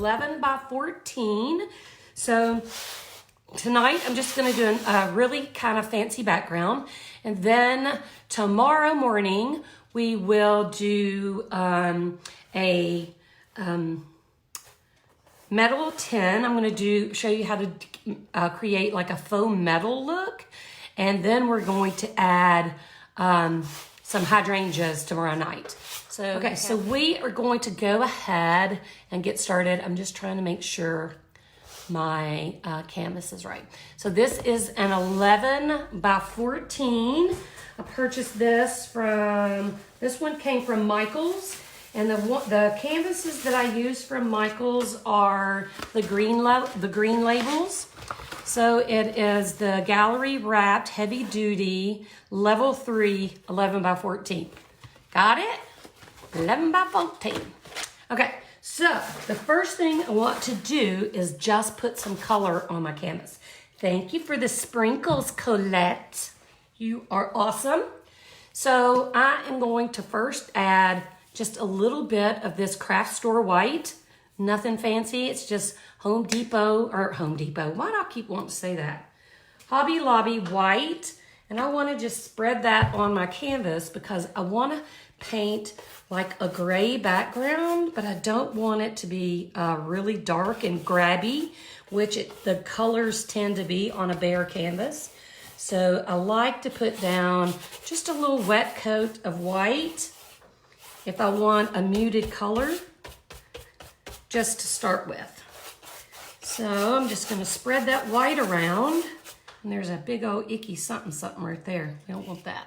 11 by 14. So tonight I'm just going to do a really kind of fancy background. And then tomorrow morning we will do a metal tin. I'm going to show you how to create like a faux metal look. And then we're going to add some hydrangeas tomorrow night. So we are going to go ahead and get started. I'm just trying to make sure my canvas is right. So this is an 11 by 14. I purchased this this one came from Michael's. And the canvases that I use from Michael's are the green labels. So it is the gallery wrapped heavy duty level 3 11 by 14. Got it? 11 by 14. Okay, so the first thing I want to do is just put some color on my canvas. Thank you for the sprinkles, Colette. You are awesome. So I am going to first add just a little bit of this craft store white. Nothing fancy. It's just Home Depot. Why do I keep wanting to say that? Hobby Lobby white. And I want to just spread that on my canvas because I want to paint like a gray background, but I don't want it to be really dark and grabby, which the colors tend to be on a bare canvas. So I like to put down just a little wet coat of white if I want a muted color, just to start with. So I'm just going to spread that white around. And there's a big old icky something right there. You don't want that.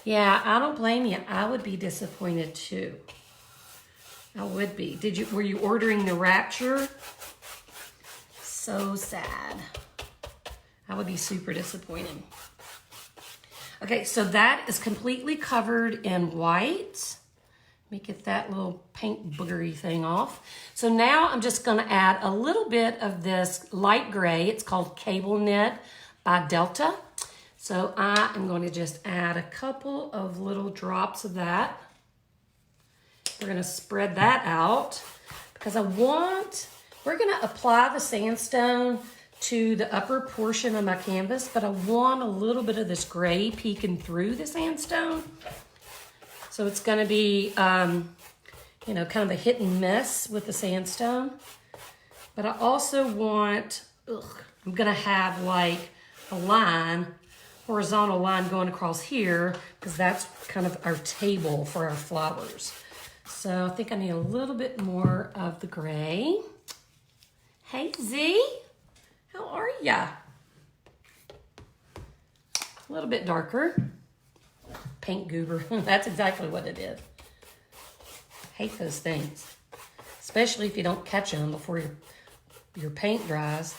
Yeah, I don't blame you. I would be disappointed too. I would be. Were you ordering the Rapture? So sad. I would be super disappointed. Okay, so that is completely covered in white. Let me get that little paint boogery thing off. So now I'm just gonna add a little bit of this light gray. It's called Cable Knit by Delta. So I am going to just add a couple of little drops of that. We're gonna spread that out because we're gonna apply the sandstone to the upper portion of my canvas, but I want a little bit of this gray peeking through the sandstone. So it's gonna be, kind of a hit and miss with the sandstone. But I also want, I'm gonna have like a horizontal line going across here because that's kind of our table for our flowers. So I think I need a little bit more of the gray. Hey Z. How are ya? A little bit darker. Paint goober. That's exactly what it is. Hate those things. Especially if you don't catch them before your paint dries.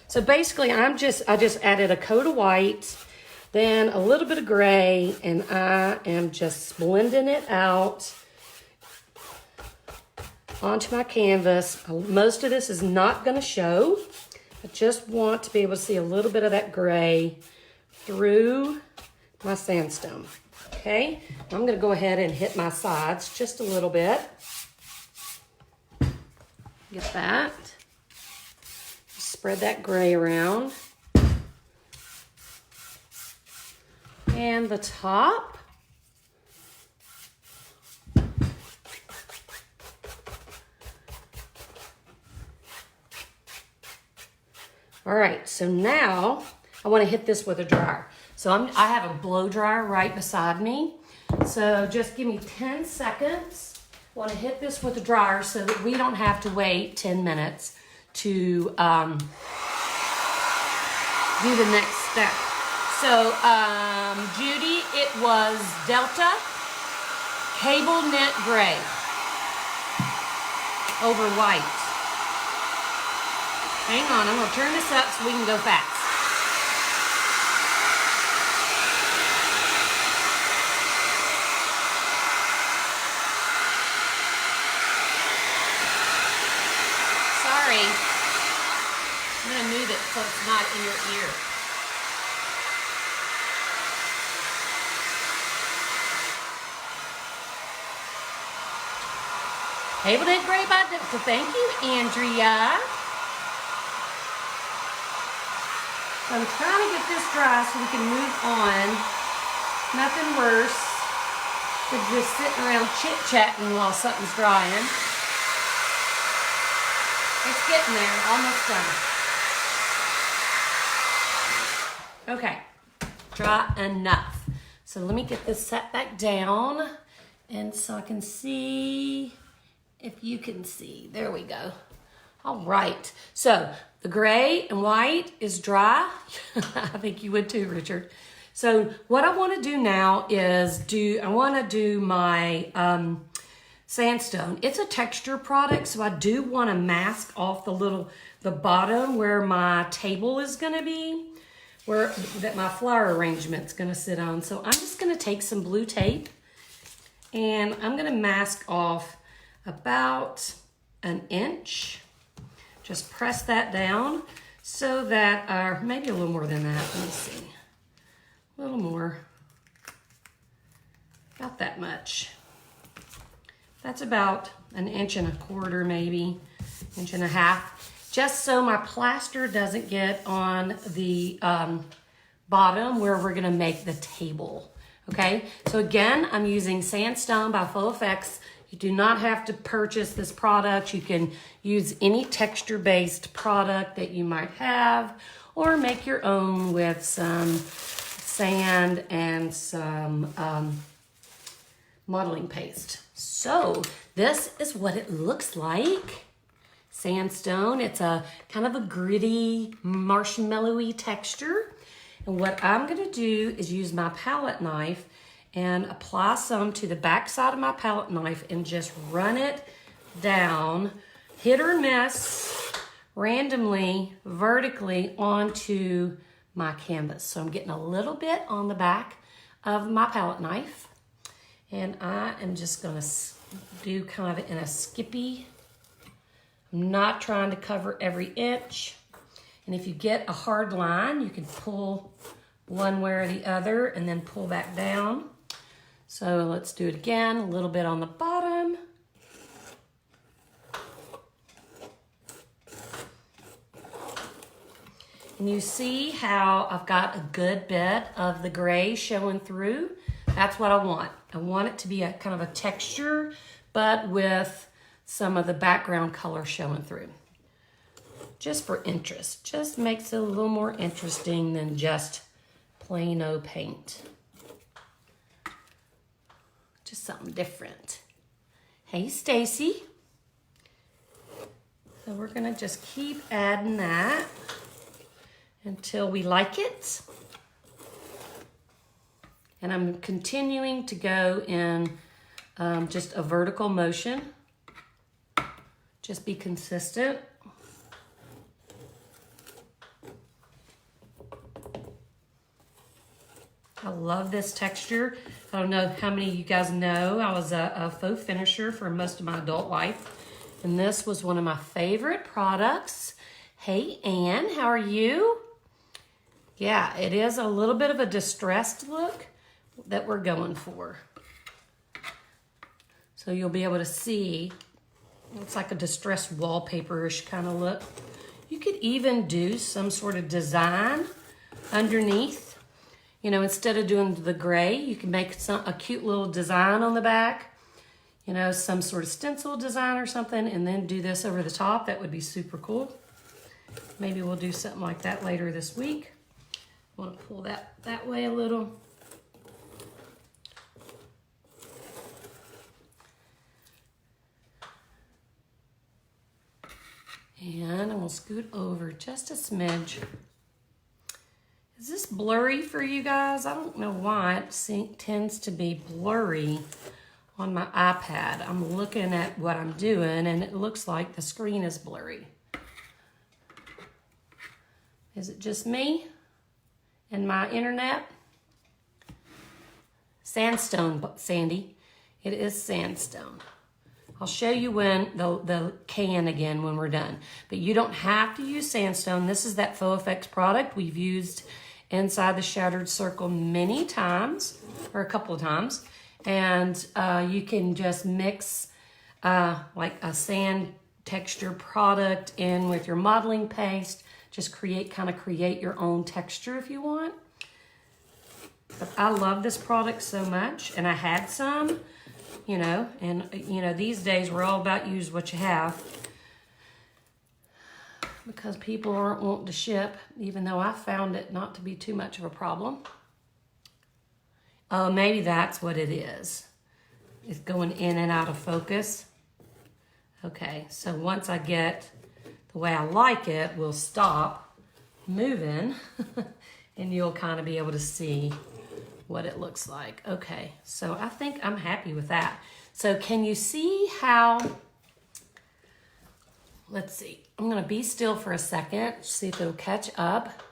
So basically I just added a coat of white, then a little bit of gray, and I am just blending it out onto my canvas. Most of this is not going to show. I just want to be able to see a little bit of that gray through my sandstone. Okay, I'm going to go ahead and hit my sides just a little bit. Get that. Spread that gray around. And the top. All right, so now I want to hit this with a dryer. So I have a blow dryer right beside me. So just give me 10 seconds. I want to hit this with a dryer so that we don't have to wait 10 minutes to do the next step. So Judy, it was Delta Cable Knit Gray over white. Hang on, I'm gonna turn this up so we can go fast. Sorry. I'm gonna move it so it's not in your ear. Abel did great by so thank you, Andrea. So I'm trying to get this dry so we can move on. Nothing worse than just sitting around chit-chatting while something's drying. It's getting there, almost done. Okay, dry enough. So let me get this set back down and so I can see if you can see. There we go. All right, so the gray and white is dry. I think you would too, Richard. So what I want to do now is I want to do my sandstone. It's a texture product, so I do want to mask off the bottom where my table is going to be, that my flower arrangement's going to sit on. So I'm just going to take some blue tape and I'm going to mask off about an inch. Just press that down so that, maybe a little more than that. Let me see. A little more. About that much. That's about an inch and a quarter, maybe, inch and a half. Just so my plaster doesn't get on the bottom where we're gonna make the table, okay? So again, I'm using Sandstone by Faux Effects. You do not have to purchase this product. You can use any texture-based product that you might have or make your own with some sand and some modeling paste. So this is what it looks like. Sandstone, it's a kind of a gritty, marshmallowy texture. And what I'm gonna do is use my palette knife and apply some to the back side of my palette knife and just run it down, hit or miss, randomly, vertically onto my canvas. So I'm getting a little bit on the back of my palette knife, and I am just gonna do kind of in a skippy. I'm not trying to cover every inch. And if you get a hard line, you can pull one way or the other and then pull back down. So let's do it again, a little bit on the bottom. And you see how I've got a good bit of the gray showing through? That's what I want. I want it to be a kind of a texture, but with some of the background color showing through. Just for interest, just makes it a little more interesting than just plain old paint. Just something different. Hey, Stacy. So we're gonna just keep adding that until we like it. And I'm continuing to go in just a vertical motion. Just be consistent. I love this texture. I don't know how many of you guys know, I was a faux finisher for most of my adult life. And this was one of my favorite products. Hey, Ann, how are you? Yeah, it is a little bit of a distressed look that we're going for. So you'll be able to see, it's like a distressed wallpaper-ish kind of look. You could even do some sort of design underneath. You know, instead of doing the gray, you can make a cute little design on the back. You know, some sort of stencil design or something, and then do this over the top. That would be super cool. Maybe we'll do something like that later this week. I want to pull that way a little. And I'm gonna scoot over just a smidge. Is this blurry for you guys? I don't know why it tends to be blurry on my iPad. I'm looking at what I'm doing and it looks like the screen is blurry. Is it just me and my internet? Sandstone, Sandy. It is sandstone. I'll show you when the can again when we're done. But you don't have to use sandstone. This is that Faux Effects product we've used inside the Shattered Circle many times, or a couple of times. And you can just mix like a sand texture product in with your modeling paste. Just kind of create your own texture if you want. But I love this product so much, and I had some, you know, and you know, these days we're all about use what you have because people aren't wanting to ship, even though I found it not to be too much of a problem. Oh, maybe that's what it is. It's going in and out of focus. Okay, so once I get the way I like it, we'll stop moving and you'll kind of be able to see what it looks like. Okay, so I think I'm happy with that. So can you see how, let's see, I'm gonna be still for a second, see if it'll catch up.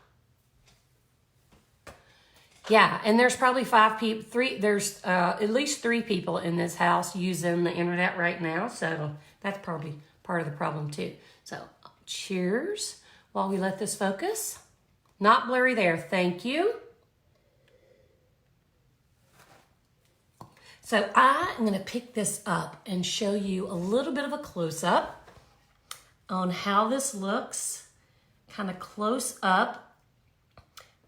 Yeah, and there's probably there's at least 3 people in this house using the internet right now, so that's probably part of the problem too. So cheers while we let this focus. Not blurry there, thank you. So I'm gonna pick this up and show you a little bit of a close-up on how this looks, kind of close up,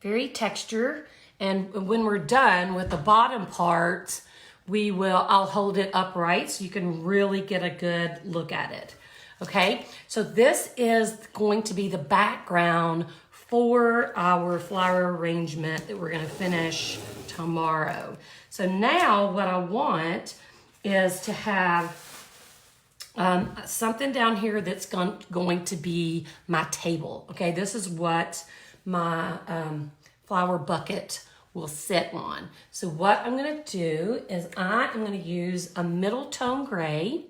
very textured. And when we're done with the bottom part, I'll hold it upright so you can really get a good look at it. Okay, so this is going to be the background for our flower arrangement that we're gonna finish tomorrow. So now what I want is to have something down here that's going to be my table. Okay, this is what my flower bucket will sit on. So what I'm gonna do is I am gonna use a middle tone gray.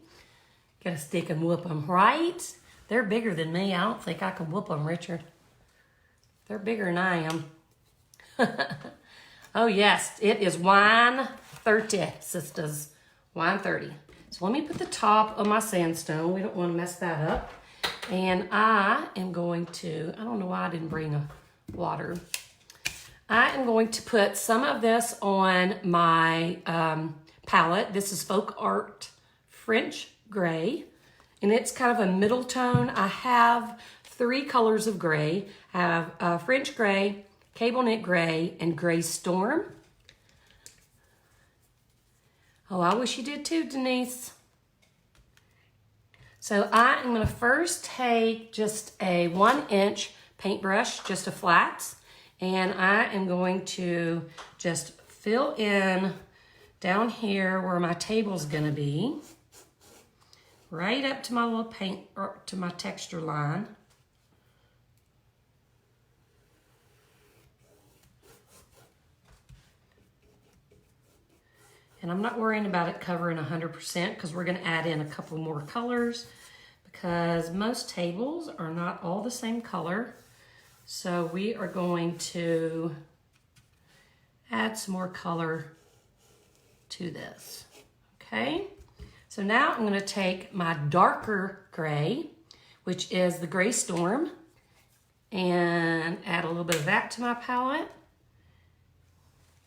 Gotta stick and whoop them, right? They're bigger than me. I don't think I can whoop them, Richard. They're bigger than I am. Oh yes, it is wine 30, sisters. Wine 30. So let me put the top of my sandstone. We don't want to mess that up. And I am going to, I don't know why I didn't bring a water. I am going to put some of this on my palette. This is Folk Art French Gray. And it's kind of a middle tone. I have 3 colors of gray. I have French Gray, Cable Knit Gray, and Gray Storm. Oh, I wish you did too, Denise. So I am gonna first take just a 1-inch paintbrush, just a flat, and I am going to just fill in down here where my table's gonna be, right up to my little paint, or to my texture line. And I'm not worrying about it covering 100% because we're gonna add in a couple more colors because most tables are not all the same color. So we are going to add some more color to this, okay? So now I'm gonna take my darker gray, which is the Gray Storm, and add a little bit of that to my palette.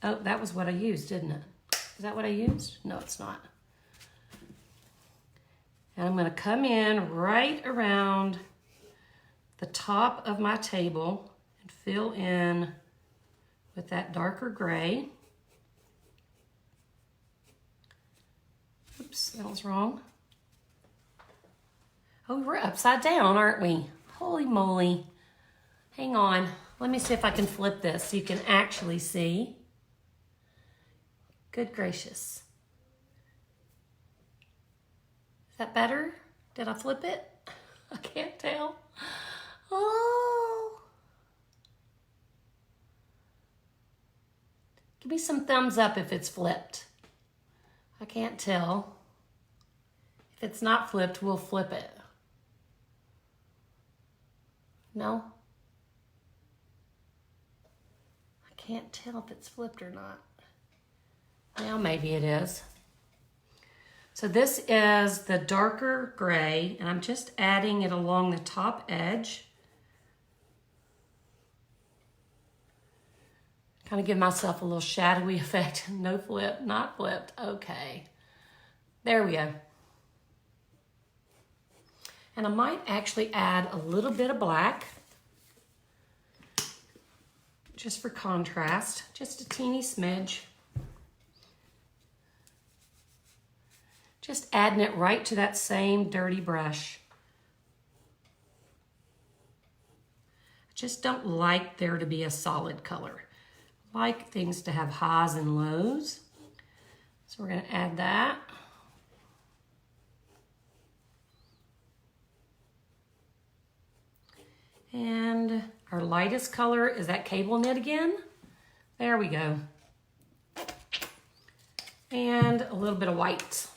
Oh, that was what I used, didn't it? Is that what I used? No, it's not. And I'm gonna come in right around the top of my table and fill in with that darker gray. Oops, that was wrong. Oh, we're upside down, aren't we? Holy moly. Hang on, let me see if I can flip this so you can actually see. Good gracious. Is that better? Did I flip it? I can't tell. Oh. Give me some thumbs up if it's flipped. I can't tell. If it's not flipped, we'll flip it. No? I can't tell if it's flipped or not. Now maybe it is. So this is the darker gray, and I'm just adding it along the top edge. Kind of give myself a little shadowy effect. No flip, not flipped. Okay. There we go. And I might actually add a little bit of black, just for contrast, just a teeny smidge. Just adding it right to that same dirty brush. I just don't like there to be a solid color. I like things to have highs and lows. So we're going to add that. And our lightest color is that cable knit again. There we go. And a little bit of white.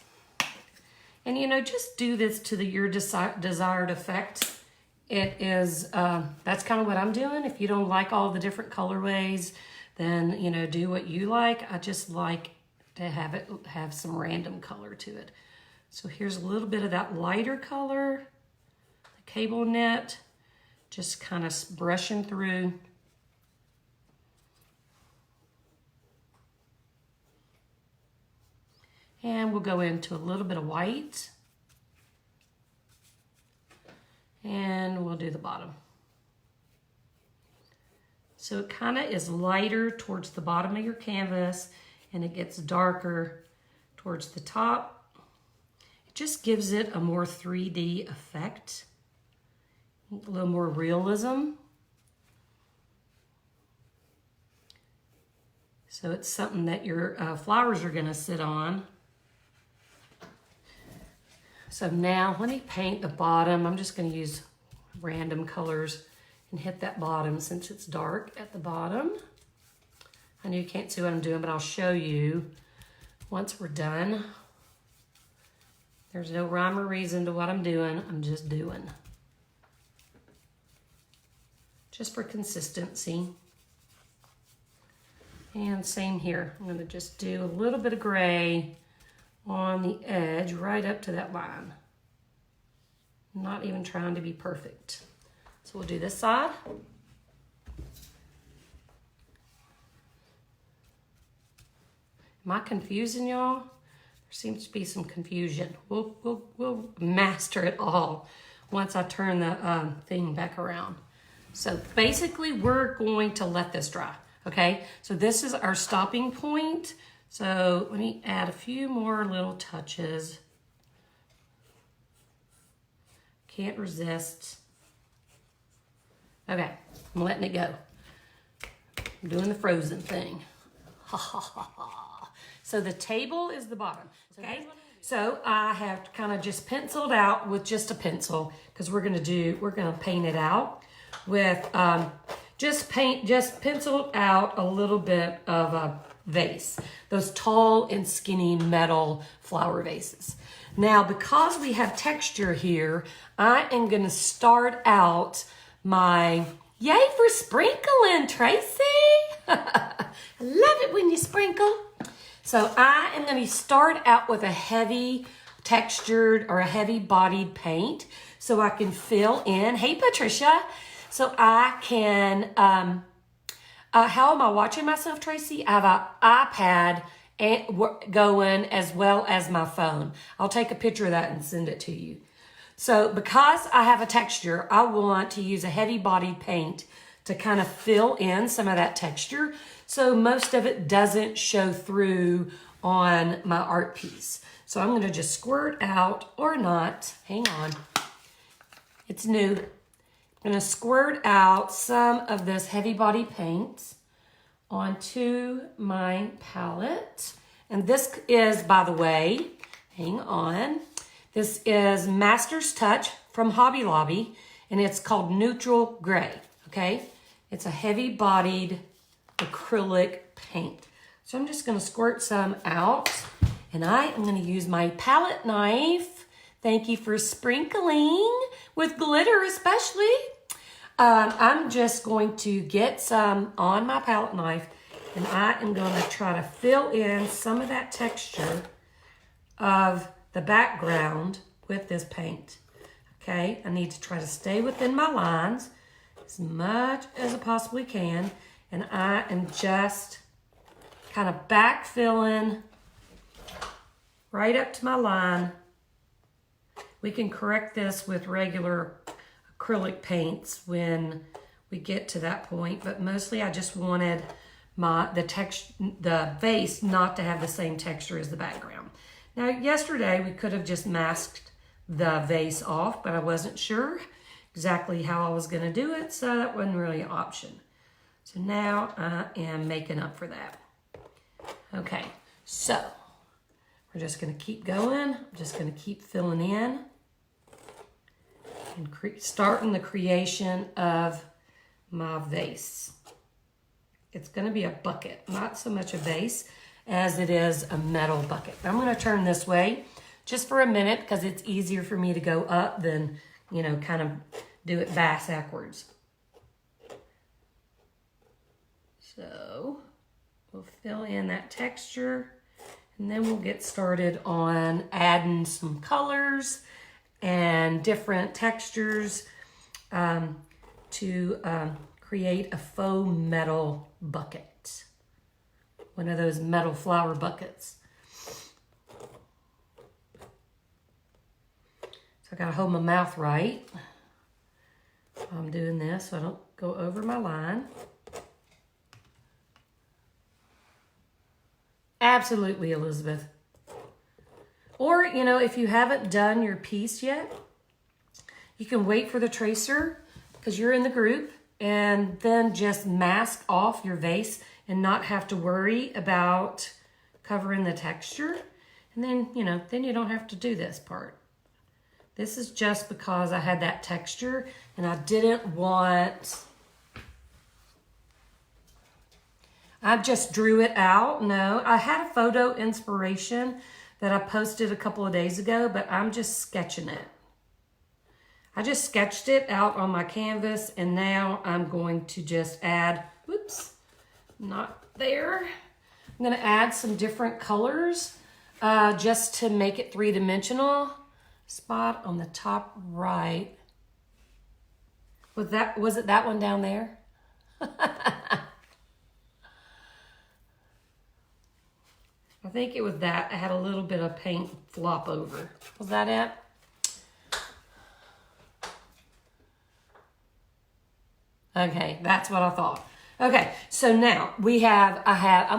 And you know, just do this to your desired effect. It is, that's kind of what I'm doing. If you don't like all the different colorways, then, you know, do what you like. I just like to have some random color to it. So here's a little bit of that lighter color, the cable knit, just kind of brushing through. And we'll go into a little bit of white. And we'll do the bottom. So it kind of is lighter towards the bottom of your canvas and it gets darker towards the top. It just gives it a more 3D effect, a little more realism. So it's something that your flowers are going to sit on. So now let me paint the bottom. I'm just going to use random colors and hit that bottom since it's dark at the bottom. I know you can't see what I'm doing, but I'll show you once we're done. There's no rhyme or reason to what I'm doing. I'm just doing. Just for consistency. And same here. I'm going to just do a little bit of gray on the edge right up to that line. I'm not even trying to be perfect. So we'll do this side. Am I confusing y'all? There seems to be some confusion. We'll master it all once I turn the thing back around. So basically we're going to let this dry, okay? So this is our stopping point. So let me add a few more little touches. Can't resist. Okay, I'm letting it go. I'm doing the frozen thing. Ha ha ha ha. So the table is the bottom, okay? So I have kind of just penciled out with just a pencil because we're gonna paint it out with just penciled out a little bit of a vase, those tall and skinny metal flower vases. Now, because we have texture here, I am going to start out my, yay for sprinkling, Tracy. I love it when you sprinkle. So I am going to start out with a heavy textured or a heavy bodied paint so I can fill in. Hey, Patricia. So I can, how am I watching myself, Tracy? I have an iPad going as well as my phone. I'll take a picture of that and send it to you. So because I have a texture, I want to use a heavy bodied paint to kind of fill in some of that texture so most of it doesn't show through on my art piece. So I'm going to just squirt out, or not, hang on, it's new. I'm going to squirt out some of this heavy body paint onto my palette. And this is, by the way, hang on, this is Master's Touch from Hobby Lobby, and it's called Neutral Gray, okay? It's a heavy bodied acrylic paint. So I'm just going to squirt some out, and I am going to use my palette knife. Thank you for sprinkling with glitter especially. I'm just going to get some on my palette knife, and I am going to try to fill in some of that texture of the background with this paint. Okay, I need to try to stay within my lines as much as I possibly can, and I am just kind of backfilling right up to my line We can correct this with regular acrylic paints when we get to that point, but mostly I just wanted the vase not to have the same texture as the background. Now, yesterday we could have just masked the vase off, but I wasn't sure exactly how I was going to do it, so that wasn't really an option. So now I am making up for that. Okay, so we're just going to keep going. I'm just going to keep filling in and starting the creation of my vase. It's going to be a bucket, not so much a vase as it is a metal bucket. I'm going to turn this way just for a minute because it's easier for me to go up than, you know, kind of do it backwards. So we'll fill in that texture and then we'll get started on adding some colors and different textures to create a faux metal bucket. One of those metal flower buckets. So I gotta hold my mouth right while I'm doing this so I don't go over my line. Absolutely, Elizabeth. Or, you know, if you haven't done your piece yet, you can wait for the tracer because you're in the group and then just mask off your vase and not have to worry about covering the texture. And then, you know, then you don't have to do this part. This is just because I had that texture and I didn't want... I just drew it out. No, I had a photo inspiration that I posted a couple of days ago, but I'm just sketching it. I just sketched it out on my canvas and now I'm going to just add, whoops, not there. I'm gonna add some different colors just to make it three-dimensional. Spot on the top right. Was it that one down there? I think it was that. I had a little bit of paint flop over. Was that it? Okay, that's what I thought. Okay, so now I'm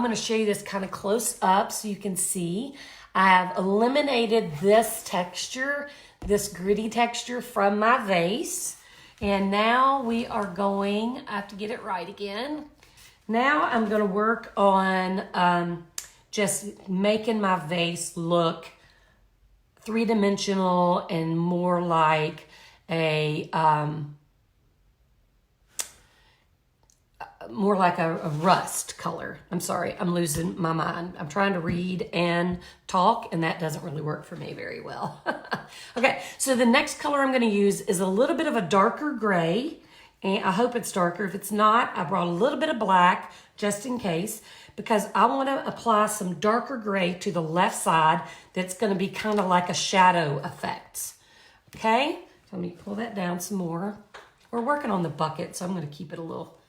going to show you this kind of close up so you can see. I have eliminated this texture, this gritty texture from my vase. And now we are going, I have to get it right again. Now I'm going to work on just making my vase look three-dimensional and more like a rust color. I'm sorry, I'm losing my mind. I'm trying to read and talk, and that doesn't really work for me very well. Okay, so the next color I'm going to use is a little bit of a darker gray, and I hope it's darker. If it's not, I brought a little bit of black just in case, because I want to apply some darker gray to the left side that's going to be kind of like a shadow effect. Okay, so let me pull that down some more. We're working on the bucket, so I'm going to keep it a little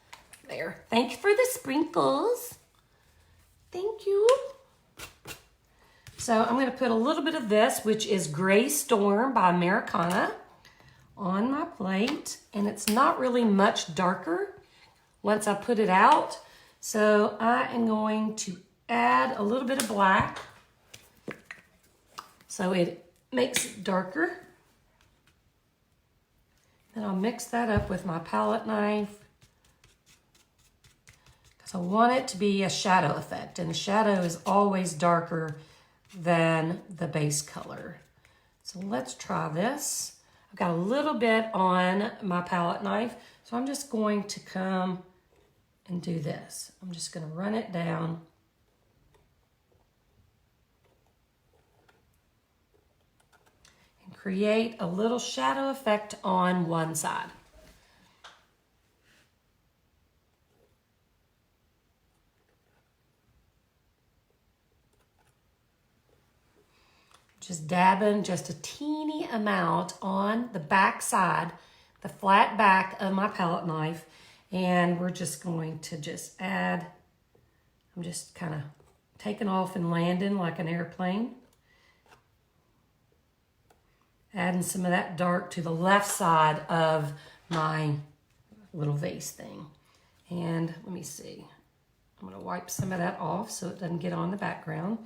there. Thank you for the sprinkles. Thank you. So I'm going to put a little bit of this, which is Gray Storm by Americana, on my plate. And it's not really much darker once I put it out. So I am going to add a little bit of black so it makes it darker. Then I'll mix that up with my palette knife because I want it to be a shadow effect, and the shadow is always darker than the base color. So let's try this. I've got a little bit on my palette knife, so I'm just going to come and do this. I'm just going to run it down. And create a little shadow effect on one side. Just dabbing just a teeny amount on the back side, the flat back of my palette knife. And we're just going to just add, I'm just kind of taking off and landing like an airplane. Adding some of that dark to the left side of my little vase thing. And let me see. I'm going to wipe some of that off so it doesn't get on the background.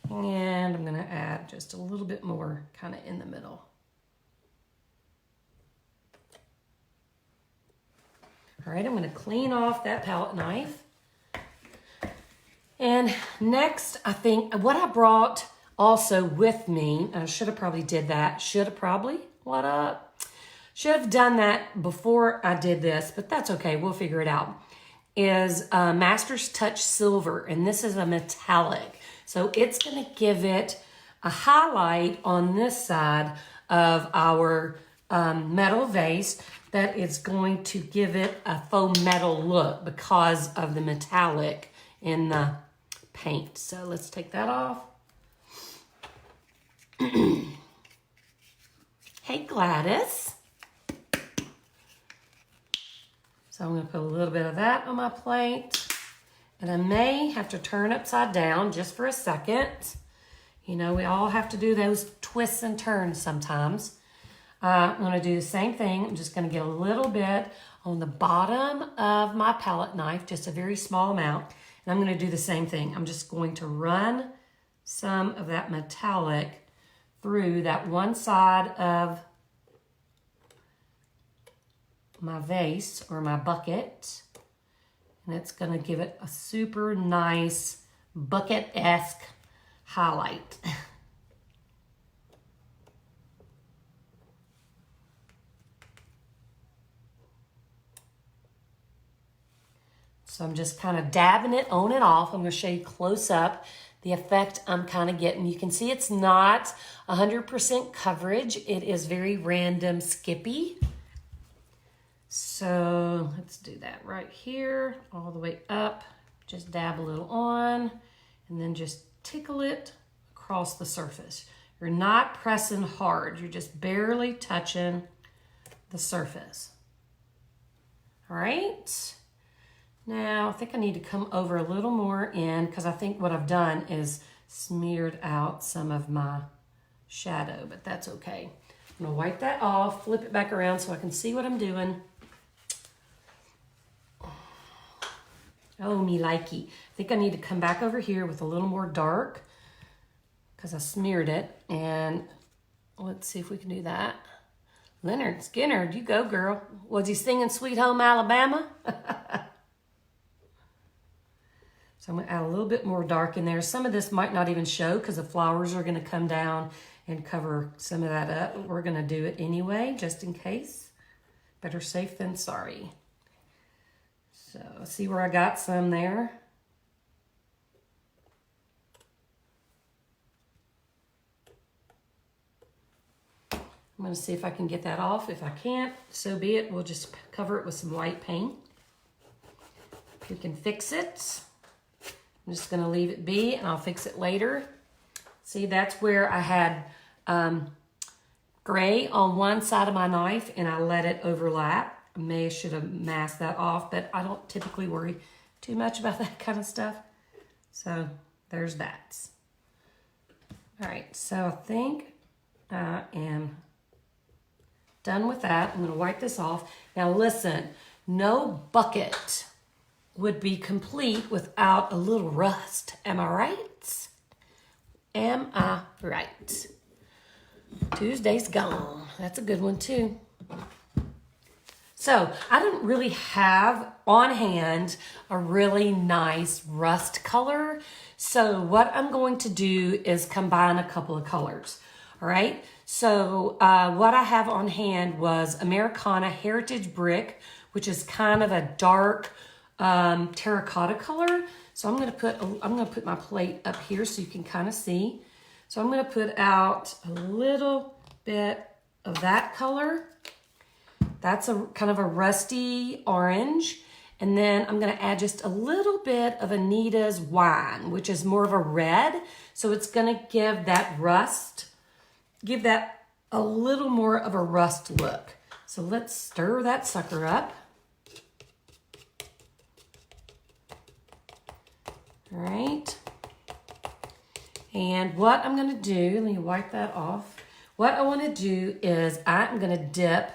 And I'm going to add just a little bit more kind of in the middle. All right, I'm going to clean off that palette knife. And next, I think what I brought also with me, I should have probably did that. Should have probably, what up? Should have done that before I did this, but that's okay. We'll figure it out. Is Master's Touch Silver, and this is a metallic. So it's going to give it a highlight on this side of our metal vase that is going to give it a faux metal look because of the metallic in the paint. So let's take that off. Hey, Gladys. So I'm going to put a little bit of that on my plate. And I may have to turn upside down just for a second. You know, we all have to do those twists and turns sometimes. I'm going to do the same thing. I'm just going to get a little bit on the bottom of my palette knife, just a very small amount. And I'm going to do the same thing. I'm just going to run some of that metallic through that one side of my vase or my bucket. And it's going to give it a super nice bucket-esque highlight. So I'm just kind of dabbing it on and off. I'm going to show you close up the effect I'm kind of getting. You can see it's not 100% coverage. It is very random skippy. So let's do that right here, all the way up. Just dab a little on and then just tickle it across the surface. You're not pressing hard. You're just barely touching the surface. All right. Now, I think I need to come over a little more in because I think what I've done is smeared out some of my shadow, but that's okay. I'm gonna wipe that off, flip it back around so I can see what I'm doing. Oh, me likey. I think I need to come back over here with a little more dark because I smeared it. And let's see if we can do that. Leonard Skinner, you go, girl. Was he singing Sweet Home Alabama? So I'm going to add a little bit more dark in there. Some of this might not even show because the flowers are going to come down and cover some of that up. We're going to do it anyway, just in case. Better safe than sorry. So see where I got some there? I'm going to see if I can get that off. If I can't, so be it. We'll just cover it with some white paint. If we can fix it. I'm just going to leave it be and I'll fix it later. See, that's where I had gray on one side of my knife and I let it overlap. I should have masked that off, but I don't typically worry too much about that kind of stuff. So there's that. All right, so I think I am done with that. I'm going to wipe this off. Now listen, no bucket would be complete without a little rust. Am I right? Am I right? Tuesday's gone. That's a good one too. So I didn't really have on hand a really nice rust color. So what I'm going to do is combine a couple of colors. All right. So what I have on hand was Americana Heritage Brick, which is kind of a dark terracotta color. So I'm going to put my plate up here so you can kind of see. So I'm going to put out a little bit of that color. That's a kind of a rusty orange. And then I'm going to add just a little bit of Anita's Wine, which is more of a red. So it's going to give that rust, give that a little more of a rust look. So let's stir that sucker up. All right. And what I'm going to do, let me wipe that off. what I want to do is I'm going to dip,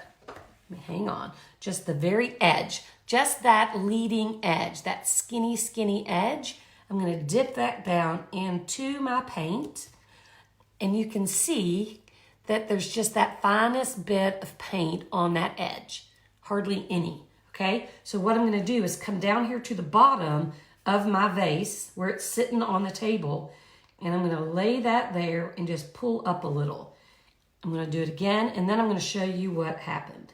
hang on, just the very edge, just that leading edge, that skinny edge. I'm going to dip that down into my paint, and you can see that there's just that finest bit of paint on that edge, hardly any, okay? So what I'm going to do is come down here to the bottom of my vase where it's sitting on the table, and I'm going to lay that there and just pull up a little. I'm going to do it again, and then I'm going to show you what happened.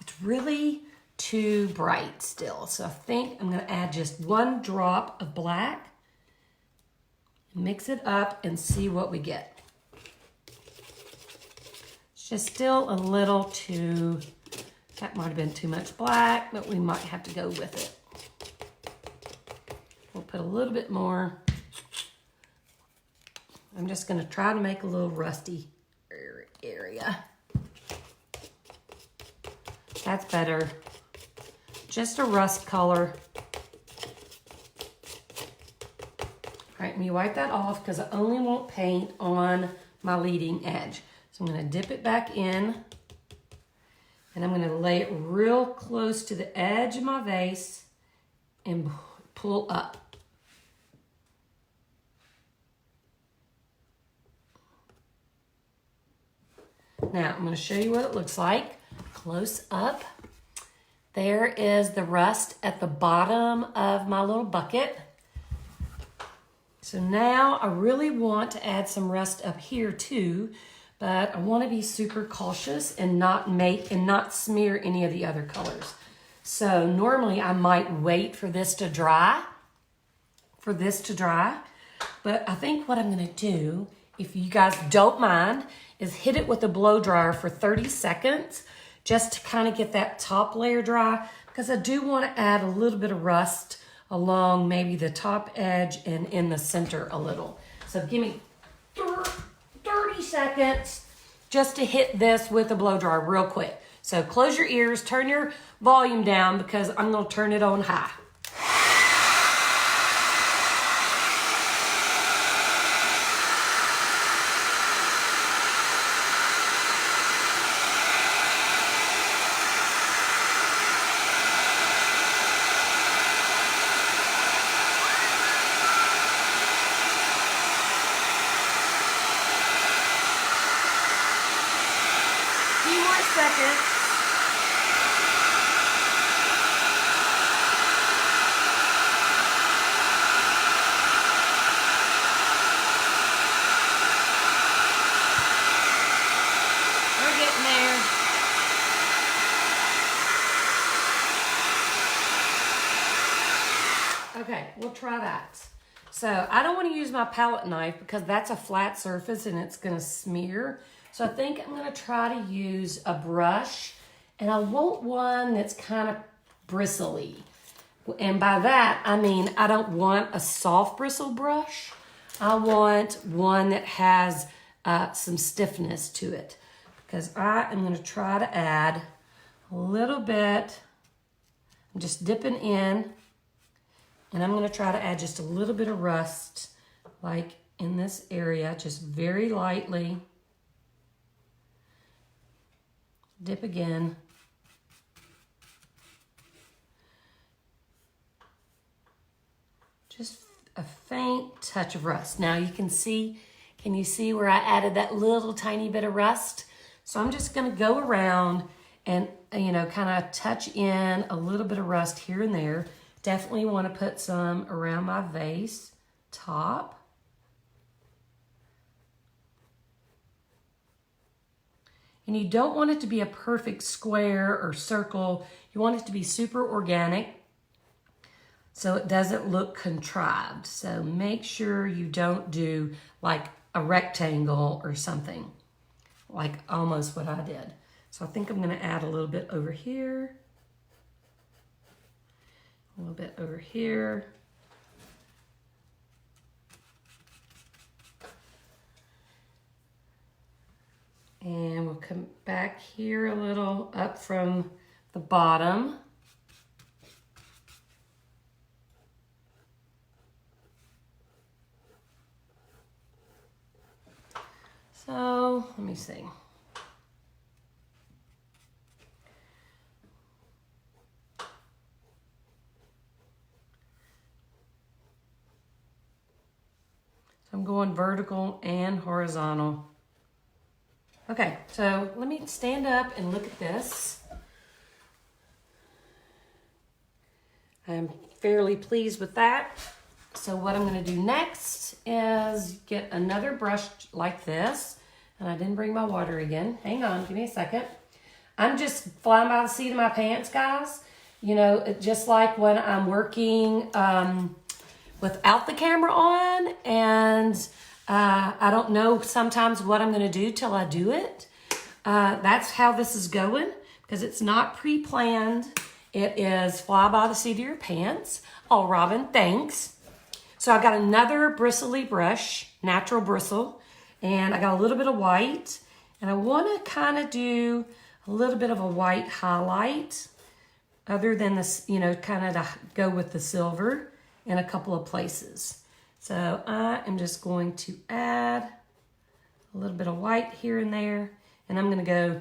It's really too bright still, so I think I'm going to add just one drop of black, mix it up, and see what we get. It's just still a little too, that might have been too much black, but we might have to go with it. We'll put a little bit more. I'm just going to try to make a little rusty area. That's better. Just a rust color. All right, let me wipe that off because I only want paint on my leading edge. So I'm going to dip it back in, and I'm going to lay it real close to the edge of my vase and pull up. Now, I'm going to show you what it looks like close up. There is the rust at the bottom of my little bucket. So now I really want to add some rust up here too, but I want to be super cautious and not smear any of the other colors. So normally I might wait for this to dry, but I think what I'm going to do, if you guys don't mind, is hit it with a blow dryer for 30 seconds just to kind of get that top layer dry, because I do want to add a little bit of rust along maybe the top edge and in the center a little. So give me 30 seconds just to hit this with a blow dryer real quick. So close your ears, turn your volume down because I'm going to turn it on high. Seconds. We're getting there. Okay, we'll try that. So I don't want to use my palette knife because that's a flat surface and it's going to smear. So I think I'm going to try to use a brush, and I want one that's kind of bristly. And by that, I mean I don't want a soft bristle brush. I want one that has some stiffness to it, because I am going to try to add a little bit. I'm just dipping in, and I'm going to try to add just a little bit of rust, like in this area, just very lightly. Dip again. Just a faint touch of rust. Now you can you see where I added that little tiny bit of rust? So I'm just gonna go around and, kind of touch in a little bit of rust here and there. Definitely wanna put some around my vase top. And you don't want it to be a perfect square or circle. You want it to be super organic so it doesn't look contrived. So make sure you don't do like a rectangle or something, like almost what I did. So I think I'm gonna add a little bit over here, a little bit over here. And we'll come back here a little up from the bottom. So let me see. going vertical and horizontal. Okay, so let me stand up and look at this. I'm fairly pleased with that. So what I'm going to do next is get another brush like this. And I didn't bring my water again. Hang on, give me a second. I'm just flying by the seat of my pants, guys. You know, just like when I'm working without the camera on, and I don't know sometimes what I'm going to do till I do it. That's how this is going, because it's not pre-planned. It is fly by the seat of your pants. Oh, Robin, thanks. So I got another bristly brush, natural bristle, and I got a little bit of white, and I want to kind of do a little bit of a white highlight, other than this, you know, kind of to go with the silver in a couple of places. So I am just going to add a little bit of white here and there, and I'm going to go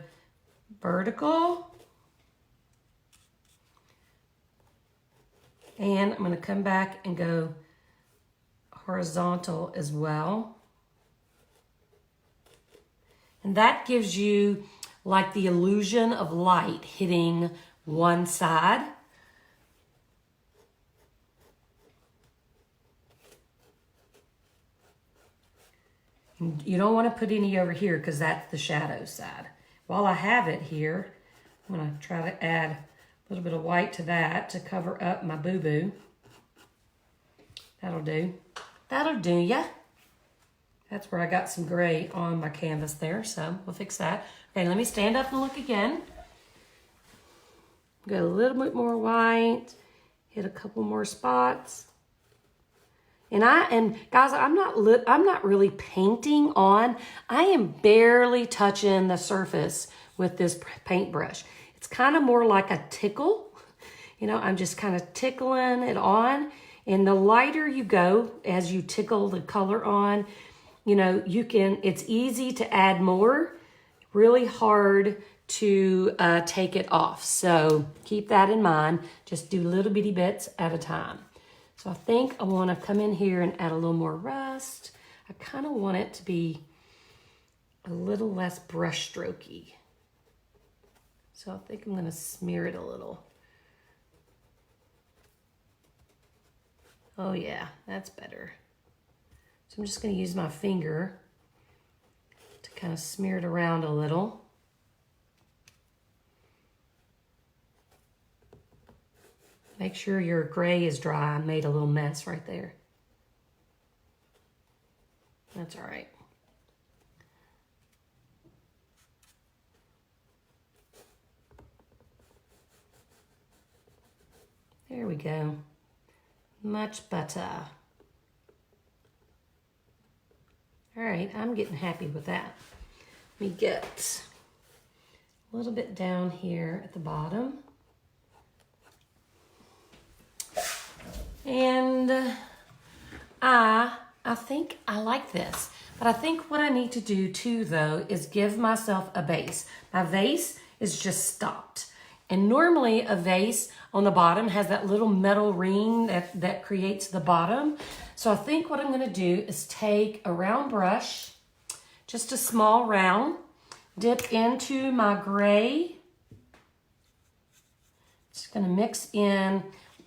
vertical, and I'm going to come back and go horizontal as well. And that gives you like the illusion of light hitting one side. You don't want to put any over here because that's the shadow side. While I have it here, I'm going to try to add a little bit of white to that to cover up my boo-boo. That'll do. That'll do ya. That's where I got some gray on my canvas there, so we'll fix that. Okay, let me stand up and look again. Go a little bit more white, hit a couple more spots. And guys, I'm not really painting on. I am barely touching the surface with this paintbrush. It's kind of more like a tickle. You know, I'm just kind of tickling it on. And the lighter you go as you tickle the color on, you know, it's easy to add more, really hard to take it off. So keep that in mind. Just do little bitty bits at a time. So I think I want to come in here and add a little more rust. I kind of want it to be a little less brush strokey. So I think I'm going to smear it a little. Oh yeah, that's better. So I'm just going to use my finger to kind of smear it around a little. Make sure your gray is dry. I made a little mess right there. That's all right. There we go. Much better. All right, I'm getting happy with that. Let me get a little bit down here at the bottom. And I think I like this. But I think what I need to do too, though, is give myself a base. My vase is just stopped. And normally a vase on the bottom has that little metal ring that creates the bottom. So I think what I'm going to do is take a round brush, just a small round, dip into my gray. Just going to mix in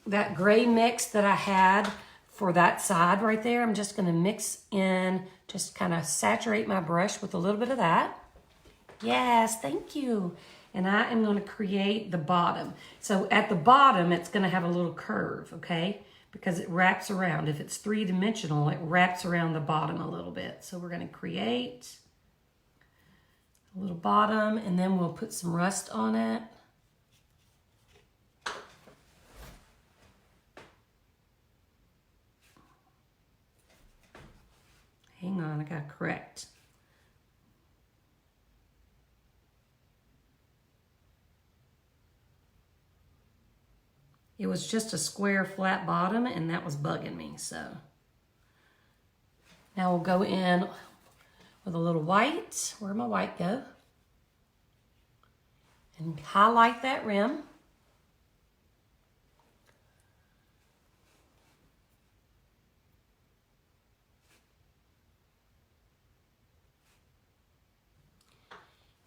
that gray mix that I had for that side right there. I'm just going to mix in, just kind of saturate my brush with a little bit of that. Yes, thank you. And I am going to create the bottom. So at the bottom, it's going to have a little curve, okay? Because it wraps around. If it's three-dimensional, it wraps around the bottom a little bit. So we're going to create a little bottom, and then we'll put some rust on it. Hang on, I got to correct. It was just a square flat bottom, and that was bugging me, so. Now we'll go in with a little white. Where'd my white go? And highlight that rim.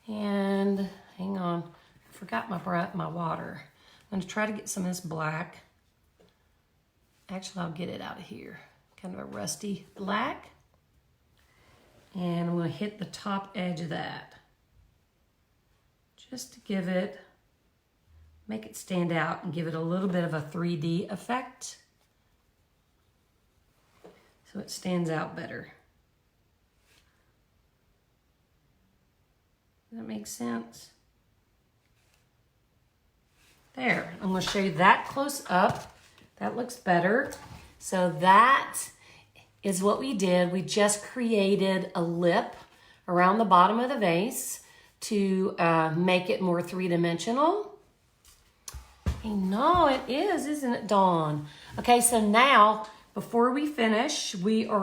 And hang on, I forgot my water. I'm gonna try to get some of this black. Actually, I'll get it out of here. Kind of a rusty black. And I'm gonna hit the top edge of that. Just to give it, make it stand out and give it a little bit of a 3D effect. So it stands out better. Does that make sense? There, I'm gonna show you that close up. That looks better. So that is what we did. We just created a lip around the bottom of the vase to make it more three-dimensional. I know it is, isn't it, Dawn? Okay, so now, before we finish, I'm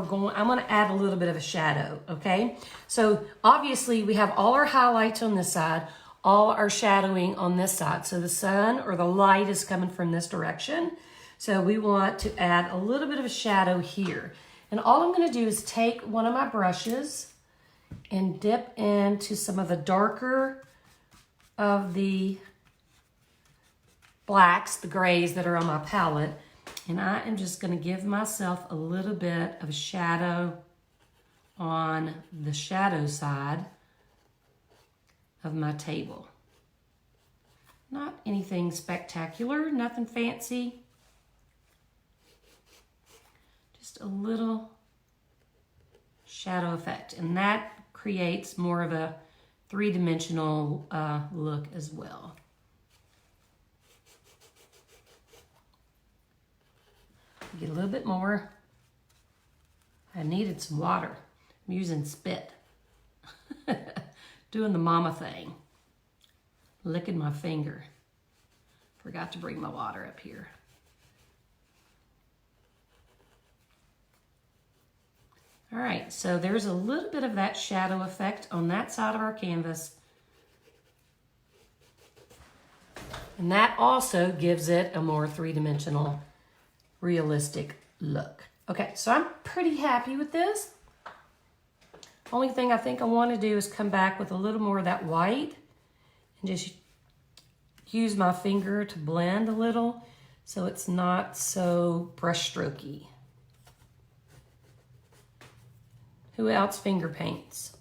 gonna add a little bit of a shadow, okay? So obviously we have all our highlights on this side, all our shadowing on this side. So the sun or the light is coming from this direction. So we want to add a little bit of a shadow here. And all I'm gonna do is take one of my brushes and dip into some of the darker of the blacks, the grays that are on my palette. And I am just gonna give myself a little bit of shadow on the shadow side of my table. Not anything spectacular, nothing fancy. Just a little shadow effect. And that creates more of a three-dimensional look as well. Get a little bit more. I needed some water. I'm using spit. Doing the mama thing. Licking my finger. Forgot to bring my water up here. All right, so there's a little bit of that shadow effect on that side of our canvas. And that also gives it a more three-dimensional, realistic look. Okay, so I'm pretty happy with this. Only thing I think I want to do is come back with a little more of that white and just use my finger to blend a little so it's not so brush strokey. Who else finger paints?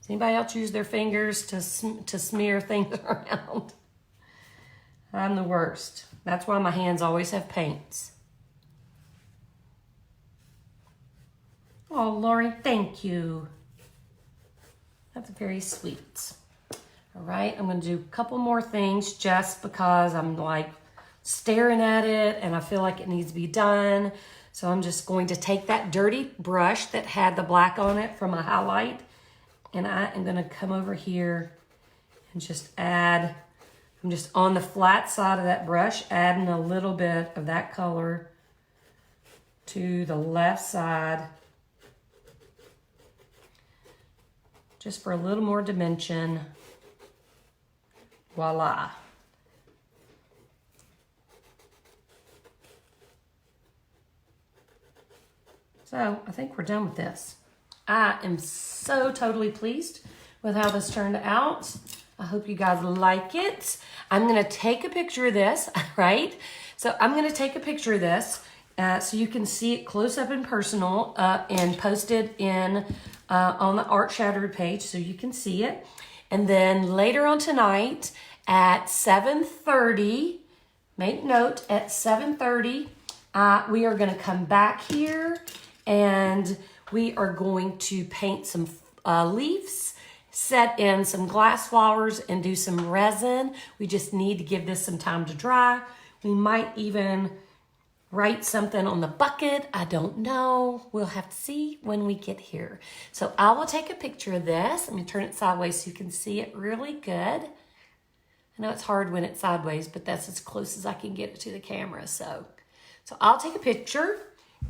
Does anybody else use their fingers to smear things around? I'm the worst. That's why my hands always have paints. Oh, Lori, thank you. That's very sweet. All right, I'm gonna do a couple more things just because I'm like staring at it and I feel like it needs to be done. So I'm just going to take that dirty brush that had the black on it from a highlight, and I am gonna come over here and just add, I'm just on the flat side of that brush, adding a little bit of that color to the left side, just for a little more dimension. Voila. So I think we're done with this. I am so totally pleased with how this turned out. I hope you guys like it. I'm gonna take a picture of this, right? So I'm gonna take a picture of this so you can see it close up and personal and post it in on the Art Shattered page so you can see it. And then later on tonight at 7:30, make note, at 7:30, we are gonna come back here and we are going to paint some leaves, set in some glass flowers, and do some resin. We just need to give this some time to dry. We might even write something on the bucket. I don't know. We'll have to see when we get here. So I will take a picture of this. Let me turn it sideways so you can see it really good. I know it's hard when it's sideways, but that's as close as I can get it to the camera. So I'll take a picture.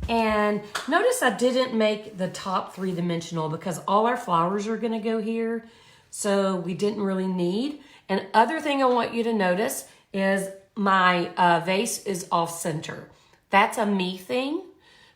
And notice I didn't make the top three-dimensional because all our flowers are gonna go here. So we didn't really need. And other thing I want you to notice is my vase is off center. That's a me thing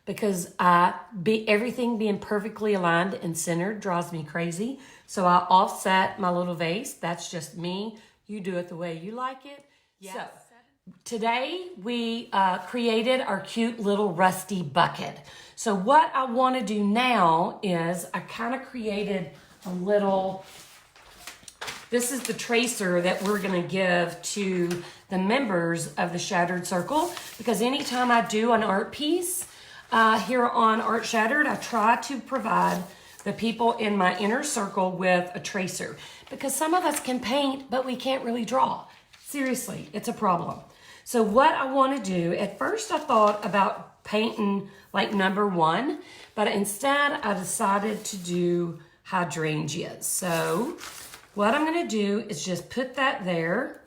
because everything being perfectly aligned and centered drives me crazy. So I offset my little vase. That's just me. You do it the way you like it. Yes. So today we created our cute little rusty bucket. So what I want to do now is I kind of created a little, this is the tracer that we're going to give to the members of the Shattered Circle, because anytime I do an art piece here on Art Shattered, I try to provide the people in my inner circle with a tracer, because some of us can paint, but we can't really draw. Seriously, it's a problem. So what I want to do, at first I thought about painting like number 1, but instead I decided to do hydrangeas. So what I'm going to do is just put that there.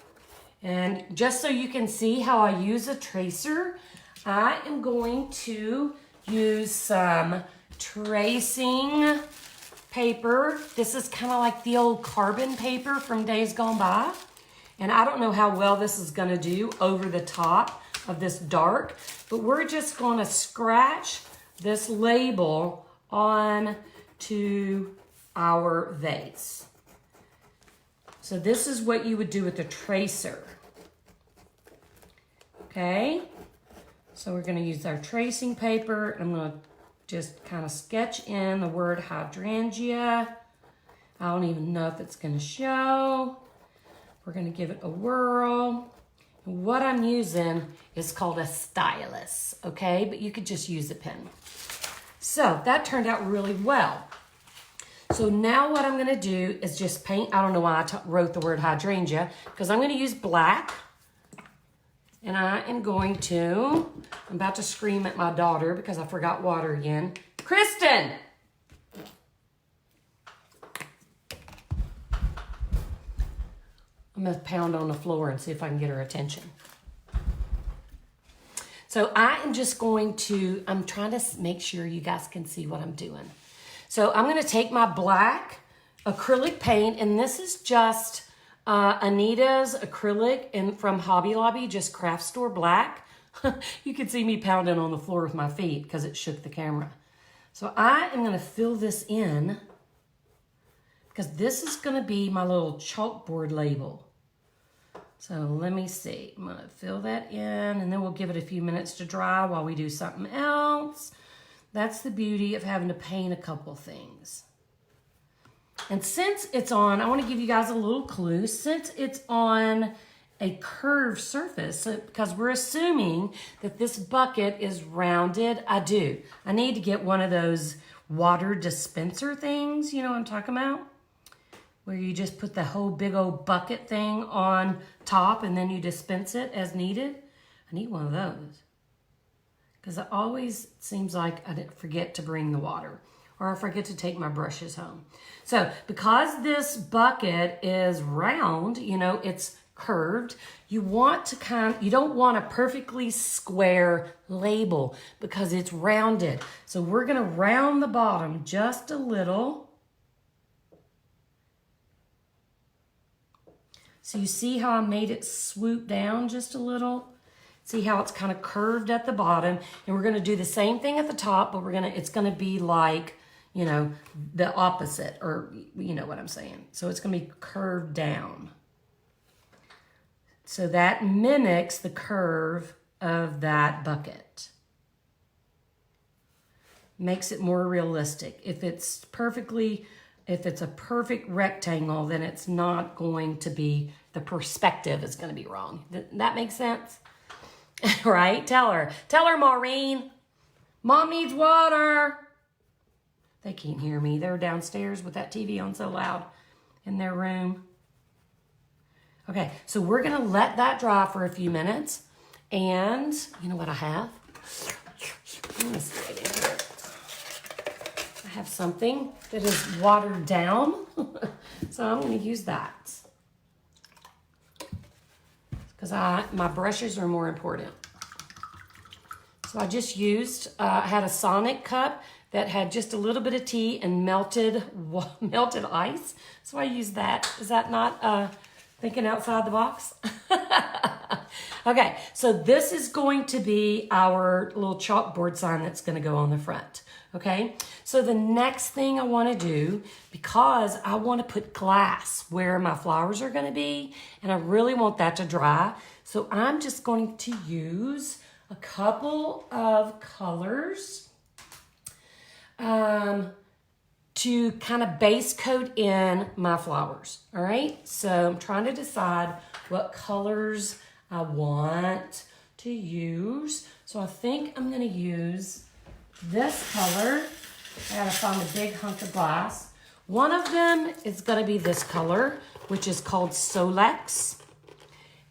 And just so you can see how I use a tracer, I am going to use some tracing paper. This is kind of like the old carbon paper from days gone by. And I don't know how well this is going to do over the top of this dark, but we're just going to scratch this label on to our vase. So this is what you would do with a tracer. Okay, so we're going to use our tracing paper. I'm going to just kind of sketch in the word hydrangea. I don't even know if it's going to show. We're going to give it a whirl. And what I'm using is called a stylus, okay? But you could just use a pen. So that turned out really well. So now what I'm going to do is just paint. I don't know why I wrote the word hydrangea, because I'm going to use black. And I am going to, I'm about to scream at my daughter because I forgot water again. Kristen! I'm going to pound on the floor and see if I can get her attention. So I am just going to, I'm trying to make sure you guys can see what I'm doing. So I'm going to take my black acrylic paint, and this is just Anita's acrylic from Hobby Lobby, just craft store black. You can see me pounding on the floor with my feet because it shook the camera. So I am going to fill this in, because this is going to be my little chalkboard label. So let me see. I'm going to fill that in, and then we'll give it a few minutes to dry while we do something else. That's the beauty of having to paint a couple things. And since it's on, I want to give you guys a little clue. Since it's on a curved surface, because we're assuming that this bucket is rounded, I need to get one of those water dispenser things, you know what I'm talking about? Where you just put the whole big old bucket thing on top and then you dispense it as needed. I need one of those, because it always seems like I forget to bring the water, or I forget to take my brushes home. So because this bucket is round, you know, it's curved, you don't want a perfectly square label because it's rounded. So we're going to round the bottom just a little. So you see how I made it swoop down just a little? See how it's kind of curved at the bottom? And we're going to do the same thing at the top, but it's going to be like, you know, the opposite, or you know what I'm saying. So it's going to be curved down. So that mimics the curve of that bucket. Makes it more realistic. If it's a perfect rectangle, then it's not going to be, the perspective is going to be wrong. That makes sense? Right? Tell her, Maureen. Mom needs water. They can't hear me. They're downstairs with that TV on so loud in their room. Okay, so we're going to let that dry for a few minutes. And you know what I have? I'm going to stick it in here. I have something that is watered down. So I'm going to use that, because my brushes are more important. So I just used, I had a Sonic cup that had just a little bit of tea and melted ice. So I used that. Is that not thinking outside the box? Okay, so this is going to be our little chalkboard sign that's going to go on the front. Okay, so the next thing I want to do, because I want to put glass where my flowers are going to be, and I really want that to dry, so I'm just going to use a couple of colors to kind of base coat in my flowers. All right, so I'm trying to decide what colors I want to use. So I think I'm going to use this color. I gotta find a big hunk of glass. One of them is going to be this color, which is called Solex.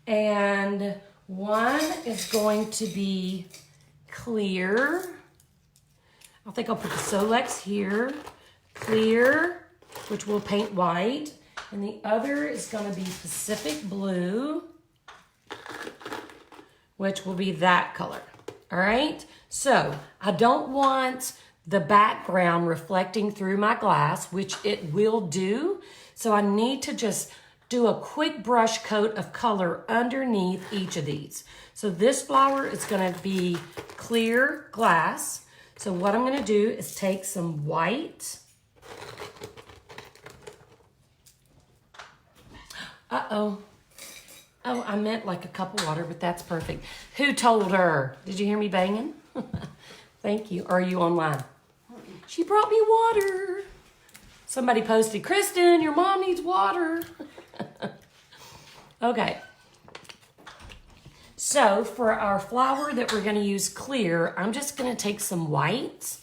And one is going to be clear. I think I'll put the Solex here. Clear, which we'll paint white. And the other is going to be Pacific Blue, which will be that color. All right, so I don't want the background reflecting through my glass, which it will do. So I need to just do a quick brush coat of color underneath each of these. So this flower is going to be clear glass. So what I'm going to do is take some white. Uh-oh. Oh, I meant like a cup of water, but that's perfect. Who told her? Did you hear me banging? Thank you. Are you online? She brought me water. Somebody posted, Kristen, your mom needs water. Okay. So for our flower that we're going to use clear, I'm just going to take some white.